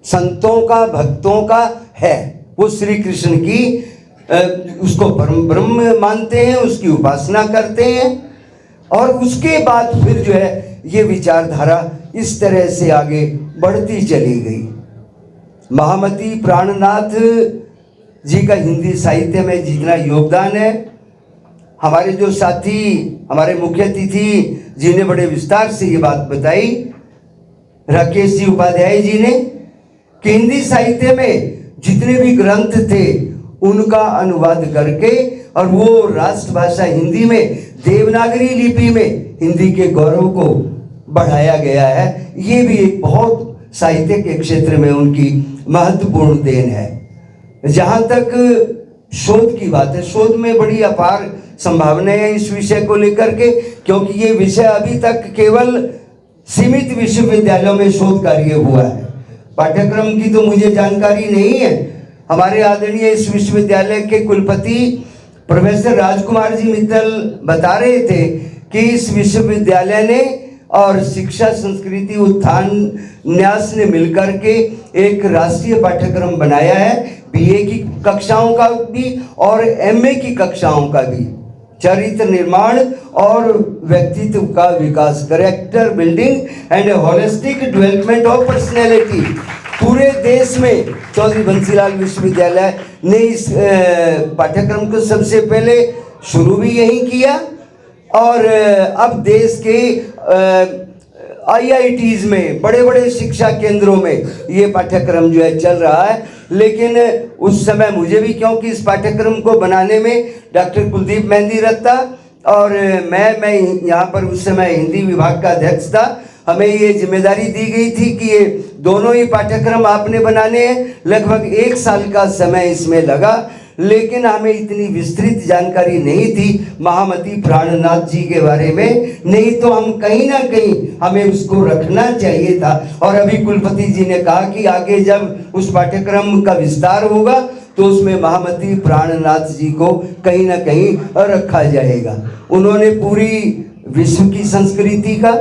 संतों का, भक्तों का है। वो श्री कृष्ण की उसको परम ब्रह्म मानते हैं, उसकी उपासना करते हैं। और उसके बाद फिर जो है ये विचारधारा इस तरह से आगे बढ़ती चली गई। महामती प्राणनाथ जी का हिंदी साहित्य में जितना योगदान है, हमारे जो साथी, हमारे मुख्य अतिथि जी ने बड़े विस्तार से ये बात बताई, राकेश जी उपाध्याय जी ने, कि हिंदी साहित्य में जितने भी ग्रंथ थे उनका अनुवाद करके और वो राष्ट्रभाषा हिंदी में देवनागरी लिपि में हिंदी के गौरव को बढ़ाया गया है। ये भी एक बहुत साहित्य के क्षेत्र में उनकी महत्वपूर्ण देन है। जहाँ तक शोध की बात है, शोध में बड़ी अपार संभावनाएं हैं इस विषय को लेकर के, क्योंकि ये विषय अभी तक केवल सीमित विश्वविद्यालयों में शोध कार्य हुआ है। पाठ्यक्रम की तो मुझे जानकारी नहीं है। हमारे आदरणीय इस विश्वविद्यालय के कुलपति प्रोफेसर राजकुमार जी मित्तल बता रहे थे कि इस विश्वविद्यालय ने और शिक्षा संस्कृति उत्थान न्यास ने मिलकर के एक राष्ट्रीय पाठ्यक्रम बनाया है, बीए की कक्षाओं का भी और एमए की कक्षाओं का भी। चरित्र निर्माण और व्यक्तित्व का विकास, character building and holistic development of personality. पूरे देश में चौधरी बंसीलाल विश्वविद्यालय ने इस पाठ्यक्रम को सबसे पहले शुरू भी यही किया और अब देश के IITs में, बड़े बड़े शिक्षा केंद्रों में ये पाठ्यक्रम जो है चल रहा है। लेकिन उस समय मुझे भी, क्योंकि इस पाठ्यक्रम को बनाने में डॉक्टर कुलदीप मेहंदी रत्ता और मैं यहाँ पर उस समय हिंदी विभाग का अध्यक्ष था, हमें ये जिम्मेदारी दी गई थी कि ये दोनों ही पाठ्यक्रम आपने बनाने हैं। लगभग 1 साल का समय इसमें लगा, लेकिन हमें इतनी विस्तृत जानकारी नहीं थी महामती प्राणनाथ जी के बारे में, नहीं तो हम कहीं ना कहीं हमें उसको रखना चाहिए था। और अभी कुलपति जी ने कहा कि आगे जब उस पाठ्यक्रम का विस्तार होगा तो उसमें महामती प्राणनाथ जी को कहीं ना कहीं रखा जाएगा। उन्होंने पूरी विश्व की संस्कृति का,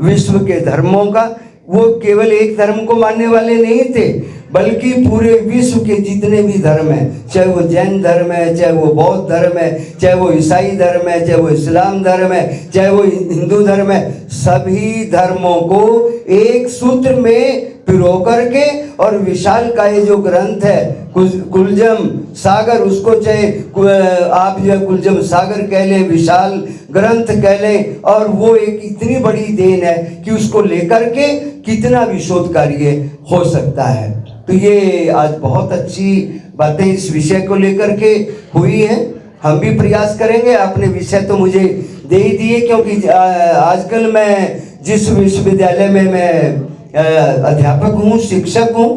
विश्व के धर्मों का, वो केवल एक धर्म को मानने वाले नहीं थे, बल्कि पूरे विश्व के जितने भी धर्म हैं, चाहे वो जैन धर्म है, चाहे वो बौद्ध धर्म है, चाहे वो ईसाई धर्म है, चाहे वो इस्लाम धर्म है, चाहे वो हिंदू धर्म है, सभी धर्मों को एक सूत्र में पिरो करके और विशाल का ये जो ग्रंथ है कुलजम सागर, उसको चाहे आप जो है कुलजम सागर कह लें, विशाल ग्रंथ कह लें, और वो एक इतनी बड़ी देन है कि उसको लेकर के कितना भी शोध कार्य हो सकता है। तो ये आज बहुत अच्छी बातें इस विषय को लेकर के हुई हैं। हम भी प्रयास करेंगे। आपने विषय तो मुझे दे ही दिए, क्योंकि आजकल मैं जिस विश्वविद्यालय में मैं अध्यापक हूँ, शिक्षक हूँ,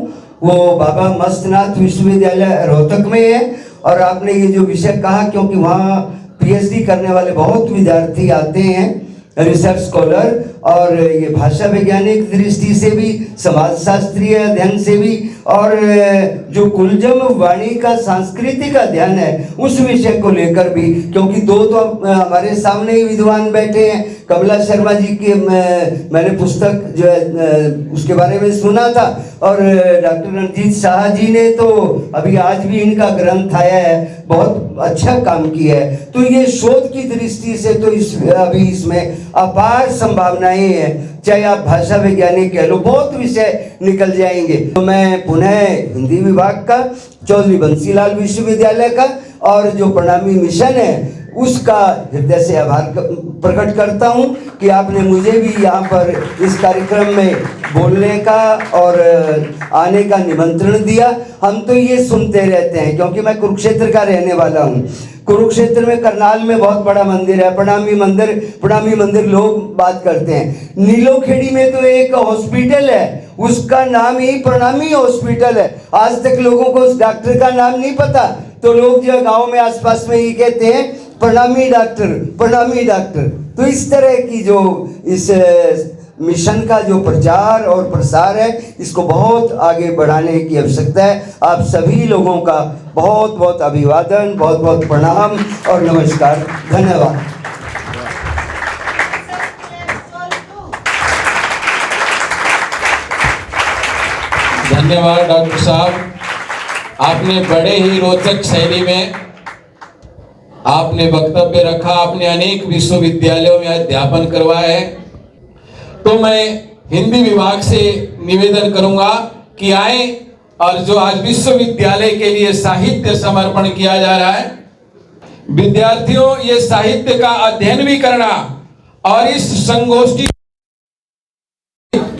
वो बाबा मस्तनाथ विश्वविद्यालय रोहतक में है। और आपने ये जो विषय कहा, क्योंकि वहाँ PhD करने वाले बहुत विद्यार्थी आते हैं, रिसर्च स्कॉलर, और ये भाषा वैज्ञानिक दृष्टि से भी, समाज शास्त्रीय अध्ययन से भी, और जो कुलजम वाणी का सांस्कृतिक अध्ययन है उस विषय को लेकर भी, क्योंकि दो तो हमारे सामने ही विद्वान बैठे हैं। कमला शर्मा जी की मैंने पुस्तक जो है उसके बारे में सुना था, और डॉक्टर रणजीत शाह जी ने तो अभी आज भी इनका ग्रंथ आया है, बहुत अच्छा काम किया है। तो ये शोध की दृष्टि से तो अभी इसमें अपार संभावनाएं हैं, चाहे आप भाषा वैज्ञानिक कह लो, बहुत विषय निकल जाएंगे। तो मैं पुनः हिंदी विभाग का, चौधरी बंसीलाल विश्वविद्यालय का और जो प्रणामी मिशन है उसका हृदय से आभार प्रकट करता हूं कि आपने मुझे भी यहाँ पर इस कार्यक्रम में बोलने का और आने का निमंत्रण दिया। हम तो ये सुनते रहते हैं, क्योंकि मैं कुरुक्षेत्र का रहने वाला हूँ। कुरुक्षेत्र में करनाल में बहुत बड़ा मंदिर है, प्रणामी मंदिर लोग बात करते हैं। नीलोखेड़ी में तो एक हॉस्पिटल है, उसका नाम ही प्रणामी हॉस्पिटल है। आज तक लोगों को उस डॉक्टर का नाम नहीं पता, तो लोग जो गांव में आसपास में ही कहते हैं प्रणामी डॉक्टर, प्रणामी डॉक्टर। तो इस तरह की जो इस मिशन का जो प्रचार और प्रसार है इसको बहुत आगे बढ़ाने की आवश्यकता है। आप सभी लोगों का बहुत बहुत अभिवादन, बहुत बहुत प्रणाम और नमस्कार। धन्यवाद। धन्यवाद डॉक्टर साहब, आपने बड़े ही रोचक शैली में आपने वक्तव्य रखा। आपने अनेक विश्वविद्यालयों में अध्यापन करवाया है। तो मैं हिंदी विभाग से निवेदन करूंगा कि आए और जो आज विश्वविद्यालय के लिए साहित्य समर्पण किया जा रहा है, विद्यार्थियों ये साहित्य का अध्ययन भी करना और इस संगोष्ठी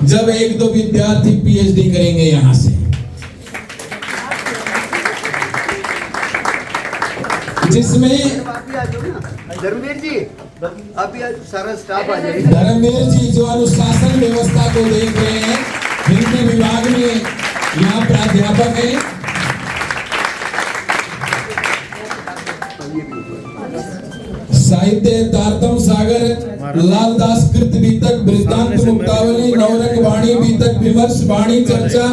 जब 1-2 विद्यार्थी पीएचडी करेंगे यहां से, जिसमें धर्मवीर जी अभी सारा स्टाफ आ जाएगा। धर्मवीर जी जो अनुशासन व्यवस्था को देख रहे हैं, हिंदी विभाग में यहाँ प्राध्यापक है। साहित्य तारतम सागर लालदास कृत बीतक वृत्तांत मुक्तावली नवरंग वाणी बीतक विमर्श वाणी चर्चा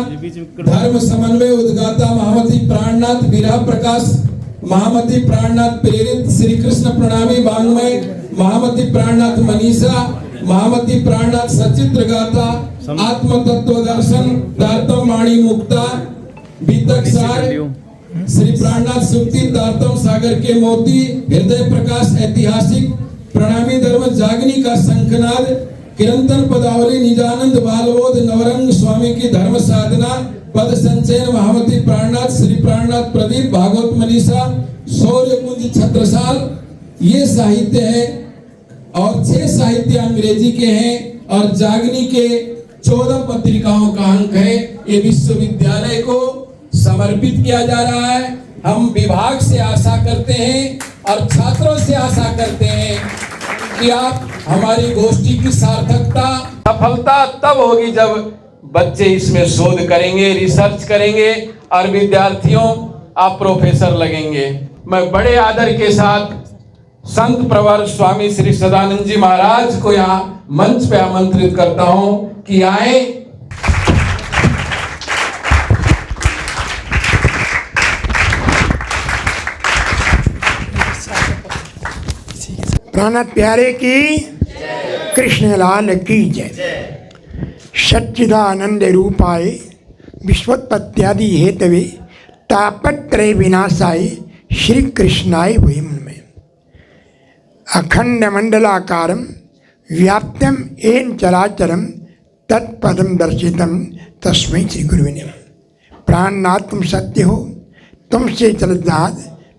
धर्म समन्वय उद्गाता महामती प्राणनाथ विरह प्रकाश महामती प्राणनाथ प्रेरित श्री कृष्ण प्रणामी वांग्मय महामती प्राणनाथ मनीषा महामती प्राणनाथ सचित्र गाथा आत्म तत्व दर्शन तारतम वाणी मुक्ता बीतक सार श्री प्राणनाथ सुक्ति तारतम सागर के मोती हृदय प्रकाश ऐतिहासिक प्रणामी धर्म जागनी का शंखनाद किरंतन पदावली निजानंद बालबोध नवरंग स्वामी की धर्म साधना पद संचयन महामती प्राणनाथ श्री प्राणनाथ प्रदीप भागवत मनीषा शौर्य कुंज छत्रसाल, ये साहित्य है। और 6 साहित्य अंग्रेजी के हैं और जागनी के 14 पत्रिकाओं का अंक है। ये विश्वविद्यालय को समर्पित किया जा रहा है। हम विभाग से आशा करते हैं और छात्रों से आशा करते हैं कि आप हमारी गोष्ठी की सार्थकता सफलता तब होगी जब बच्चे इसमें शोध करेंगे, रिसर्च करेंगे और विद्यार्थियों आप प्रोफेसर लगेंगे। मैं बड़े आदर के साथ संत प्रवर स्वामी श्री सदानंद जी महाराज को यहाँ मंच पे आमंत्रित करता हूँ कि आए। प्राणनाथ प्यारे की, कृष्णलाल की जय। सच्चिदानंद रूपाय विश्वोत्पत्त्यादि हेतवे तापत्रय विनाशाय श्री कृष्णाय वयं नमः। अखंड मंडलाकारं व्याप्तं येन चराचरं तत्पदं दर्शितं तस्मै श्री गुरुवे नमः। प्राणनाथ तुम सत्य हो, तुमसे चलत जात,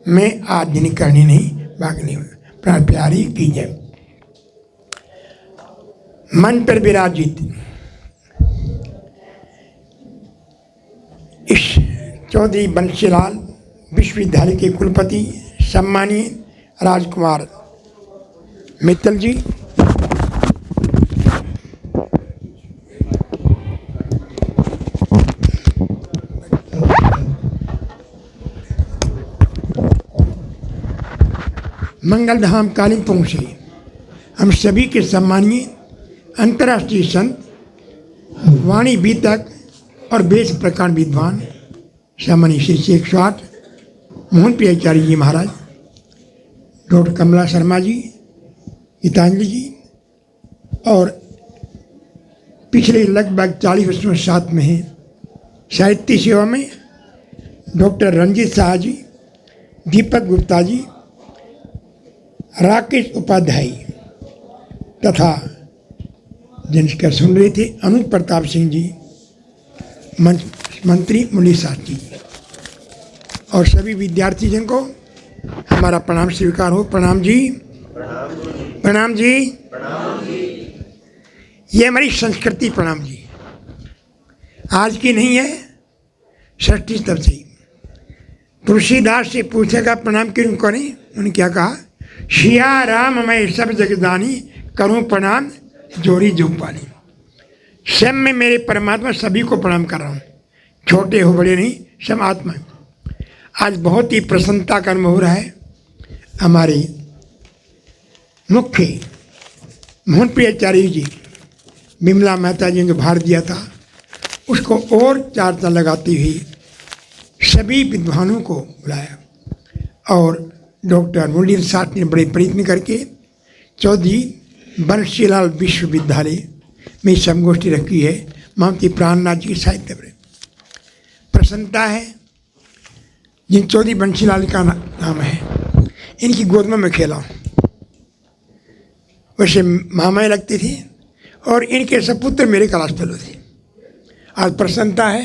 मैं आदि करनी नहीं भागनी हूँ। प्राण प्यारी की जय। मन पर विराजित इस चौधरी बंशीलाल विश्वविद्यालय के कुलपति सम्मानीय राजकुमार मित्तल जी, मंगलधाम कालिम्पोंग से हम सभी के सम्मानीय अंतर्राष्ट्रीय संत वाणी बीतक और वेद प्रकार विद्वान सम्मानीय श्री शेख स्वाट मोहन प्रियाचार्य जी महाराज, डॉक्टर कमला शर्मा जी, गीतांजलि जी और पिछले लगभग 40 वर्षों साथ में हैं साहित्य सेवा में डॉक्टर रंजीत शाह जी, दीपक गुप्ता जी, राकेश उपाध्याय तथा जिनका सुन रहे थे अनुज प्रताप सिंह जी, मंत्री मुरली शास्त्री जी और सभी विद्यार्थी जन को हमारा प्रणाम स्वीकार हो। प्रणाम जी, प्रणाम जी, ये हमारी संस्कृति। प्रणाम जी आज की नहीं है, षष्ठी तब से। तुलसीदास से पूछेगा प्रणाम क्यों करें, उन्होंने क्या कहा, सिया राम मैं सब जगदानी करूं प्रणाम जोरी जुम्पानी। सब में मेरे परमात्मा सभी को प्रणाम कर रहा हूँ, छोटे हो बड़े नहीं, सब आत्मा। आज बहुत ही प्रसन्नता का अनुभव हो रहा है। हमारे मुख्य मोहन प्रियाचार्य जी विमला मेहता जी ने जो भार दिया था उसको और चार्ता लगाती हुई सभी विद्वानों को बुलाया और डॉक्टर मुरलीधर साठ ने बड़े प्रयत्न करके चौधरी बंशीलाल विश्वविद्यालय में संगोष्ठी रखी है। महंती प्राणनाथ जी के साहित्य पर प्रसन्नता है। जिन चौधरी बंशीलाल का नाम है, इनकी गोद में मैं खेला हूँ। वैसे मामाएँ लगती थी और इनके सपुत्र मेरे क्लास फेलो थे। आज प्रसन्नता है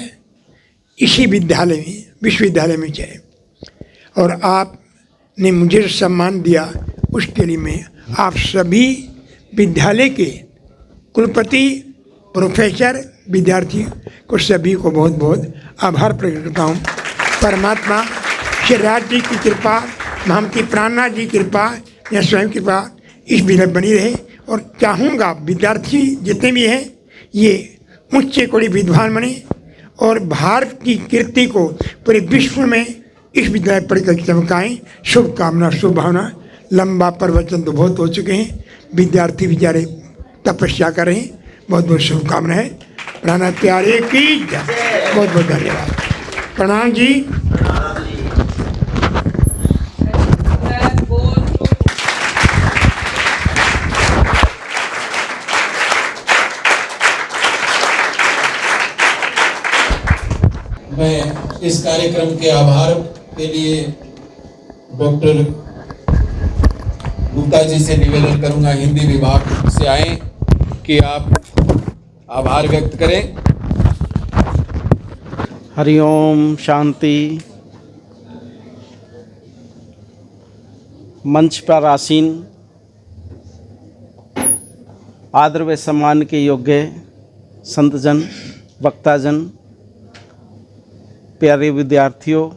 इसी विद्यालय में, विश्वविद्यालय में जाए और आपने मुझे सम्मान दिया, उसके लिए मैं आप सभी विद्यालय के कुलपति, प्रोफेसर, विद्यार्थी को सभी को बहुत बहुत आभार प्रकट करता हूँ। परमात्मा श्री राज जी की कृपा, महंती प्राणनाथ जी की कृपा या स्वयं कृपा इस विधि बनी रहे और चाहूँगा विद्यार्थी जितने भी हैं ये उच्च कोटि विद्वान बने और भारत की कीर्ति को पूरे विश्व में इस विद्यालय पढ़कर चमकाएँ। शुभकामना, शुभभावना। लंबा प्रवचन तो बहुत हो चुके हैं, विद्यार्थी बेचारे तपस्या कर रहे हैं। बहुत बहुत शुभकामना है। प्राणनाथ प्यारे की जय। बहुत बहुत धन्यवाद। प्रणाम जी। मैं इस कार्यक्रम के आभार के लिए डॉक्टर गुप्ता जी से निवेदन करूंगा, हिंदी विभाग से आए, कि आप आभार व्यक्त करें। हरिओम शांति। मंच पर आसीन आदर व सम्मान के योग्य संतजन, वक्ताजन, प्यारे विद्यार्थियों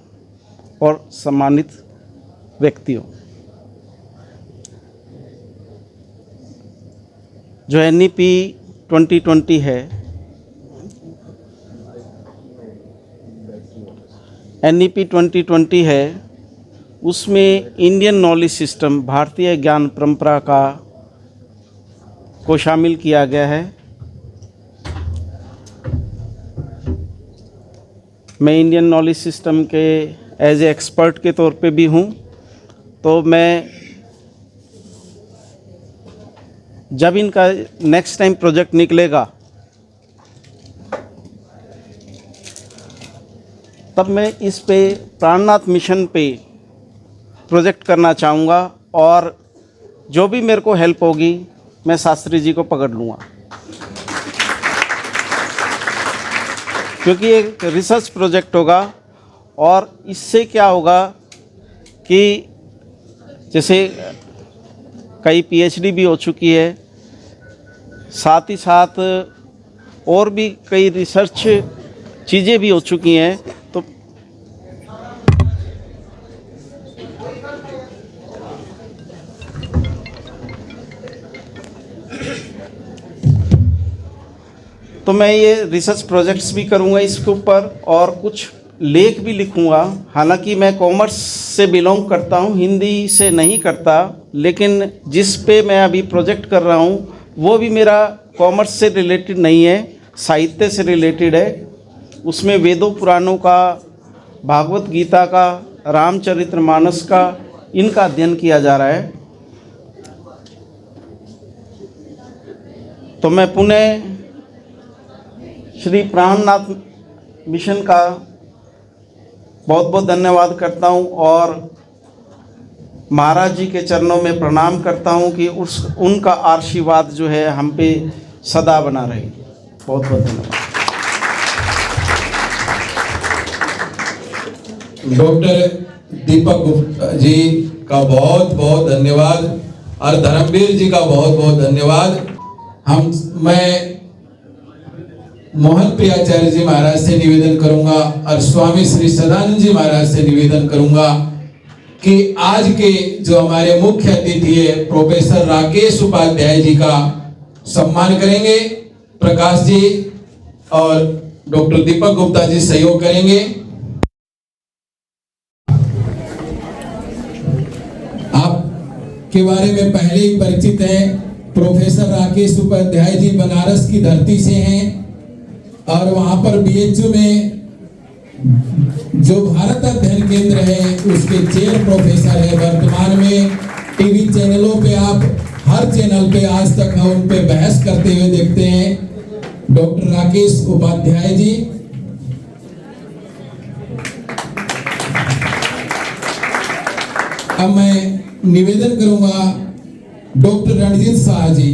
और सम्मानित व्यक्तियों, जो NEP 2020 है, NEP 2020 है, उसमें इंडियन नॉलेज सिस्टम, भारतीय ज्ञान परंपरा को शामिल किया गया है। मैं इंडियन नॉलेज सिस्टम के एज ए एक्सपर्ट के तौर पे भी हूँ, तो मैं जब इनका नेक्स्ट टाइम प्रोजेक्ट निकलेगा तब मैं इस पे प्राणनाथ मिशन पे प्रोजेक्ट करना चाहूँगा और जो भी मेरे को हेल्प होगी मैं शास्त्री जी को पकड़ लूँगा, क्योंकि एक रिसर्च प्रोजेक्ट होगा और इससे क्या होगा कि जैसे कई PhD भी हो चुकी है, साथ ही साथ और भी कई रिसर्च चीज़ें भी हो चुकी हैं, तो मैं ये रिसर्च प्रोजेक्ट्स भी करूँगा इसके ऊपर और कुछ लेख भी लिखूँगा। हालांकि मैं कॉमर्स से बिलोंग करता हूँ, हिंदी से नहीं करता, लेकिन जिस पे मैं अभी प्रोजेक्ट कर रहा हूँ वो भी मेरा कॉमर्स से रिलेटेड नहीं है, साहित्य से रिलेटेड है। उसमें वेदों पुराणों का, भागवत गीता का, रामचरितमानस का, इनका अध्ययन किया जा रहा है। तो मैं पुनः श्री प्राणनाथ मिशन का बहुत बहुत धन्यवाद करता हूं और महाराज जी के चरणों में प्रणाम करता हूं कि उनका आशीर्वाद जो है हम पे सदा बना रहे। बहुत बहुत धन्यवाद। डॉक्टर दीपक गुप्ता जी का बहुत बहुत धन्यवाद और धर्मवीर जी का बहुत बहुत धन्यवाद। मैं मोहन प्रियाचार्य जी महाराज से निवेदन करूंगा और स्वामी श्री सदानंद जी महाराज से निवेदन करूंगा कि आज के जो हमारे मुख्य अतिथि है प्रोफेसर राकेश उपाध्याय जी का सम्मान करेंगे। प्रकाश जी और डॉक्टर दीपक गुप्ता जी सहयोग करेंगे। आप के बारे में पहले ही परिचित हैं। प्रोफेसर राकेश उपाध्याय जी बनारस की धरती से हैं और वहाँ पर बीएचयू में जो भारत अध्ययन केंद्र है उसके चेयर प्रोफेसर है। वर्तमान में टीवी चैनलों पे आप हर चैनल पे आज तक हम उन पे बहस करते हुए देखते हैं डॉक्टर राकेश उपाध्याय जी। अब मैं निवेदन करूंगा डॉक्टर रणजीत शाह जी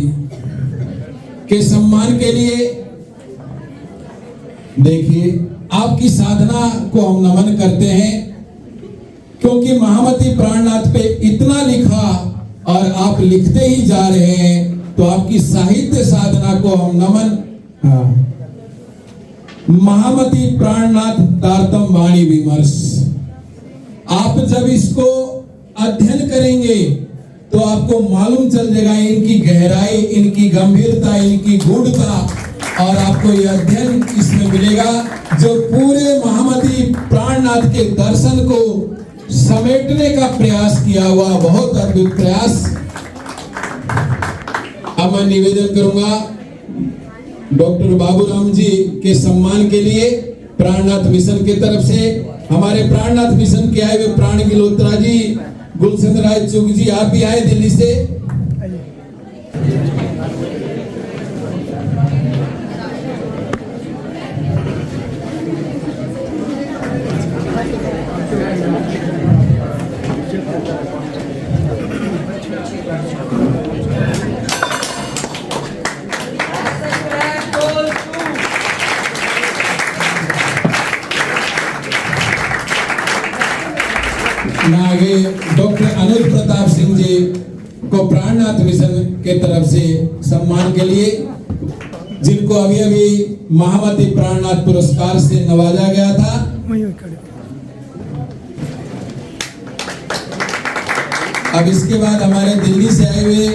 के सम्मान के लिए। देखिए, आपकी साधना को हम नमन करते हैं क्योंकि महामती प्राणनाथ पे इतना लिखा और आप लिखते ही जा रहे हैं, तो आपकी साहित्य साधना को हम नमन। महामती प्राणनाथ तारतम वाणी विमर्श, आप जब इसको अध्ययन करेंगे तो आपको मालूम चल जाएगा इनकी गहराई, इनकी गंभीरता, इनकी गूढ़ता, और आपको यह अध्ययन इसमें मिलेगा जो पूरे महामती प्राणनाथ के दर्शन को समेटने का प्रयास किया हुआ बहुत अद्भुत प्रयास। अब मैं निवेदन करूंगा डॉक्टर बाबूराम जी के सम्मान के लिए प्राणनाथ मिशन की तरफ से हमारे प्राणनाथ मिशन के आए हुए प्राण गिलोत्रा जी, गुलशन राय चुग जी, आप भी आए दिल्ली से। आगे डॉक्टर अनुज प्रताप सिंह जी को प्राणनाथ मिशन के तरफ से सम्मान के लिए, जिनको अभी अभी महामती प्राणनाथ पुरस्कार से नवाजा गया था। अब इसके बाद हमारे दिल्ली से आए हुए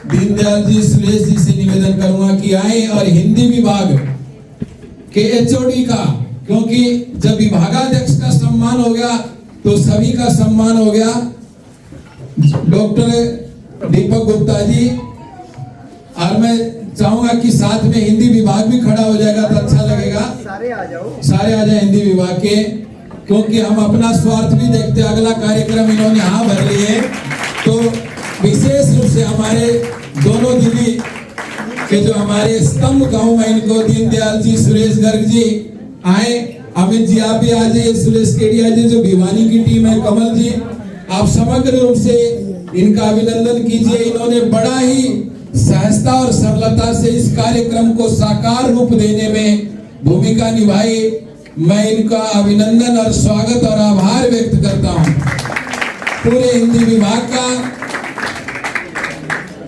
दीनदयाल जी सुरेश जी से निवेदन करूंगा कि आए और हिंदी विभाग के एचओडी का, क्योंकि जब विभागाध्यक्ष का सम्मान हो गया तो सभी का सम्मान हो गया। डॉक्टर दीपक गुप्ता जी, और मैं चाहूंगा कि साथ में हिंदी विभाग भी खड़ा हो जाएगा तो अच्छा लगेगा। सारे आ जाए हिंदी विभाग के, क्योंकि हम अपना स्वार्थ भी देखते। अगला कार्यक्रम इन्होंने हाँ भर लिए है, तो विशेष रूप से हमारे दोनों दिल्ली के जो हमारे स्तंभ कहूंगा इनको, दीनदयाल जी, सुरेश गर्ग जी आए, अमित जी आप भी आ जाइए, सुरेश केडिया जी जो भिवानी की टीम है, कमल जी, आप समग्र रूप से इनका अभिनंदन कीजिए। इन्होंने बड़ा ही सहजता और सरलता से इस कार्यक्रम को साकार रूप देने में भूमिका निभाई। मैं इनका अभिनंदन और स्वागत और आभार व्यक्त करता हूं पूरे हिंदी विभाग का।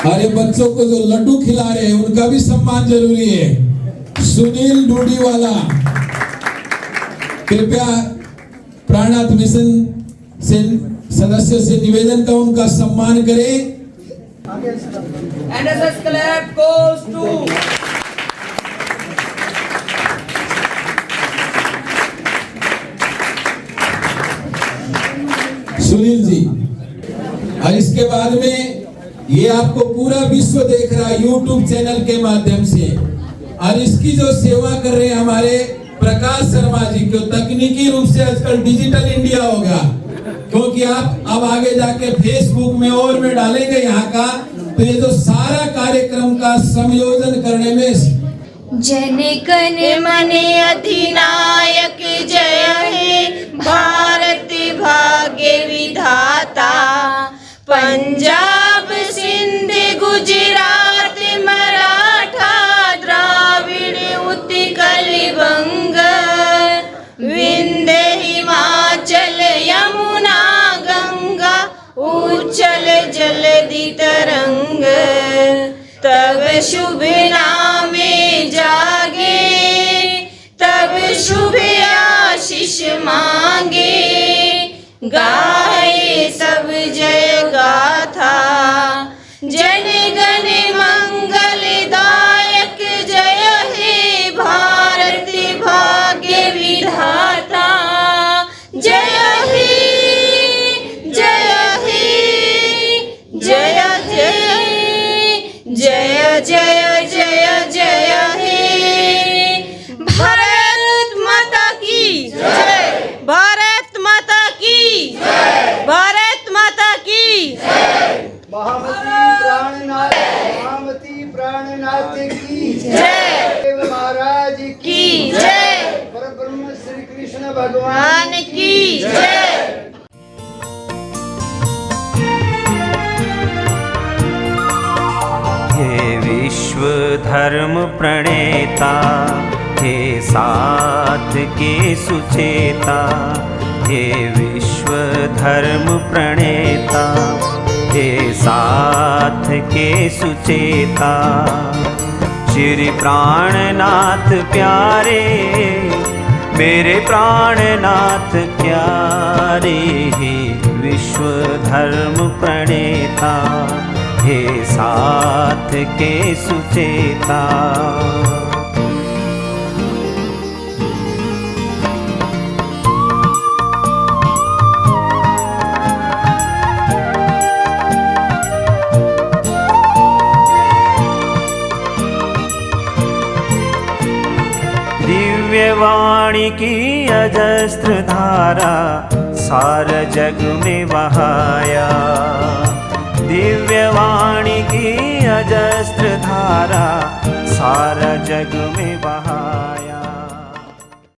और बच्चों को जो लड्डू खिला रहे हैं उनका भी सम्मान जरूरी है। सुनील डूडीवाला, कृपया प्राणनाथ मिशन से सदस्य से निवेदन का उनका सम्मान करें। NSS clap goes to Sunil ji. और इसके बाद में ये आपको पूरा विश्व देख रहा है YouTube चैनल के माध्यम से, और इसकी जो सेवा कर रहे हैं हमारे प्रकाश शर्मा जी को, तकनीकी रूप से आजकल डिजिटल इंडिया हो गया, क्योंकि आप अब आगे जाके फेसबुक में और में डालेंगे यहाँ का, तो ये जो सारा कार्यक्रम का संयोजन करने में जन गण मन अधिनायक जय हे भारत भाग्य विधाता, पंजाब सिंध गुजरात मराठा द्राविड़ उत्कल बंग, विंध्य हिमाचल यमुना गंगा उच्चल जलधि तरंग, तब शुभ नामे जागे तब शुभ आशीष मांगे, गाए सब जय गाथा जन गण मंगलदायक जय हे भारत भाग्य विधाता, जय हे जय हे जय जय की जय। देव महाराज की जय। परब्रह्म श्री कृष्ण भगवान की जय। हे विश्व धर्म प्रणेता, हे साथ के सुचेता, हे विश्व धर्म प्रणेता, हे साथ के सुचेता, श्री प्राणनाथ प्यारे, मेरे प्राणनाथ प्यारे, हे विश्व धर्म प्रणेता, हे साथ के सुचेता। दिव्यवाणी की अजस्त्र धारा सार जग में बहाया, दिव्यवाणी की अजस्त्र धारा सारा जग में बहाया।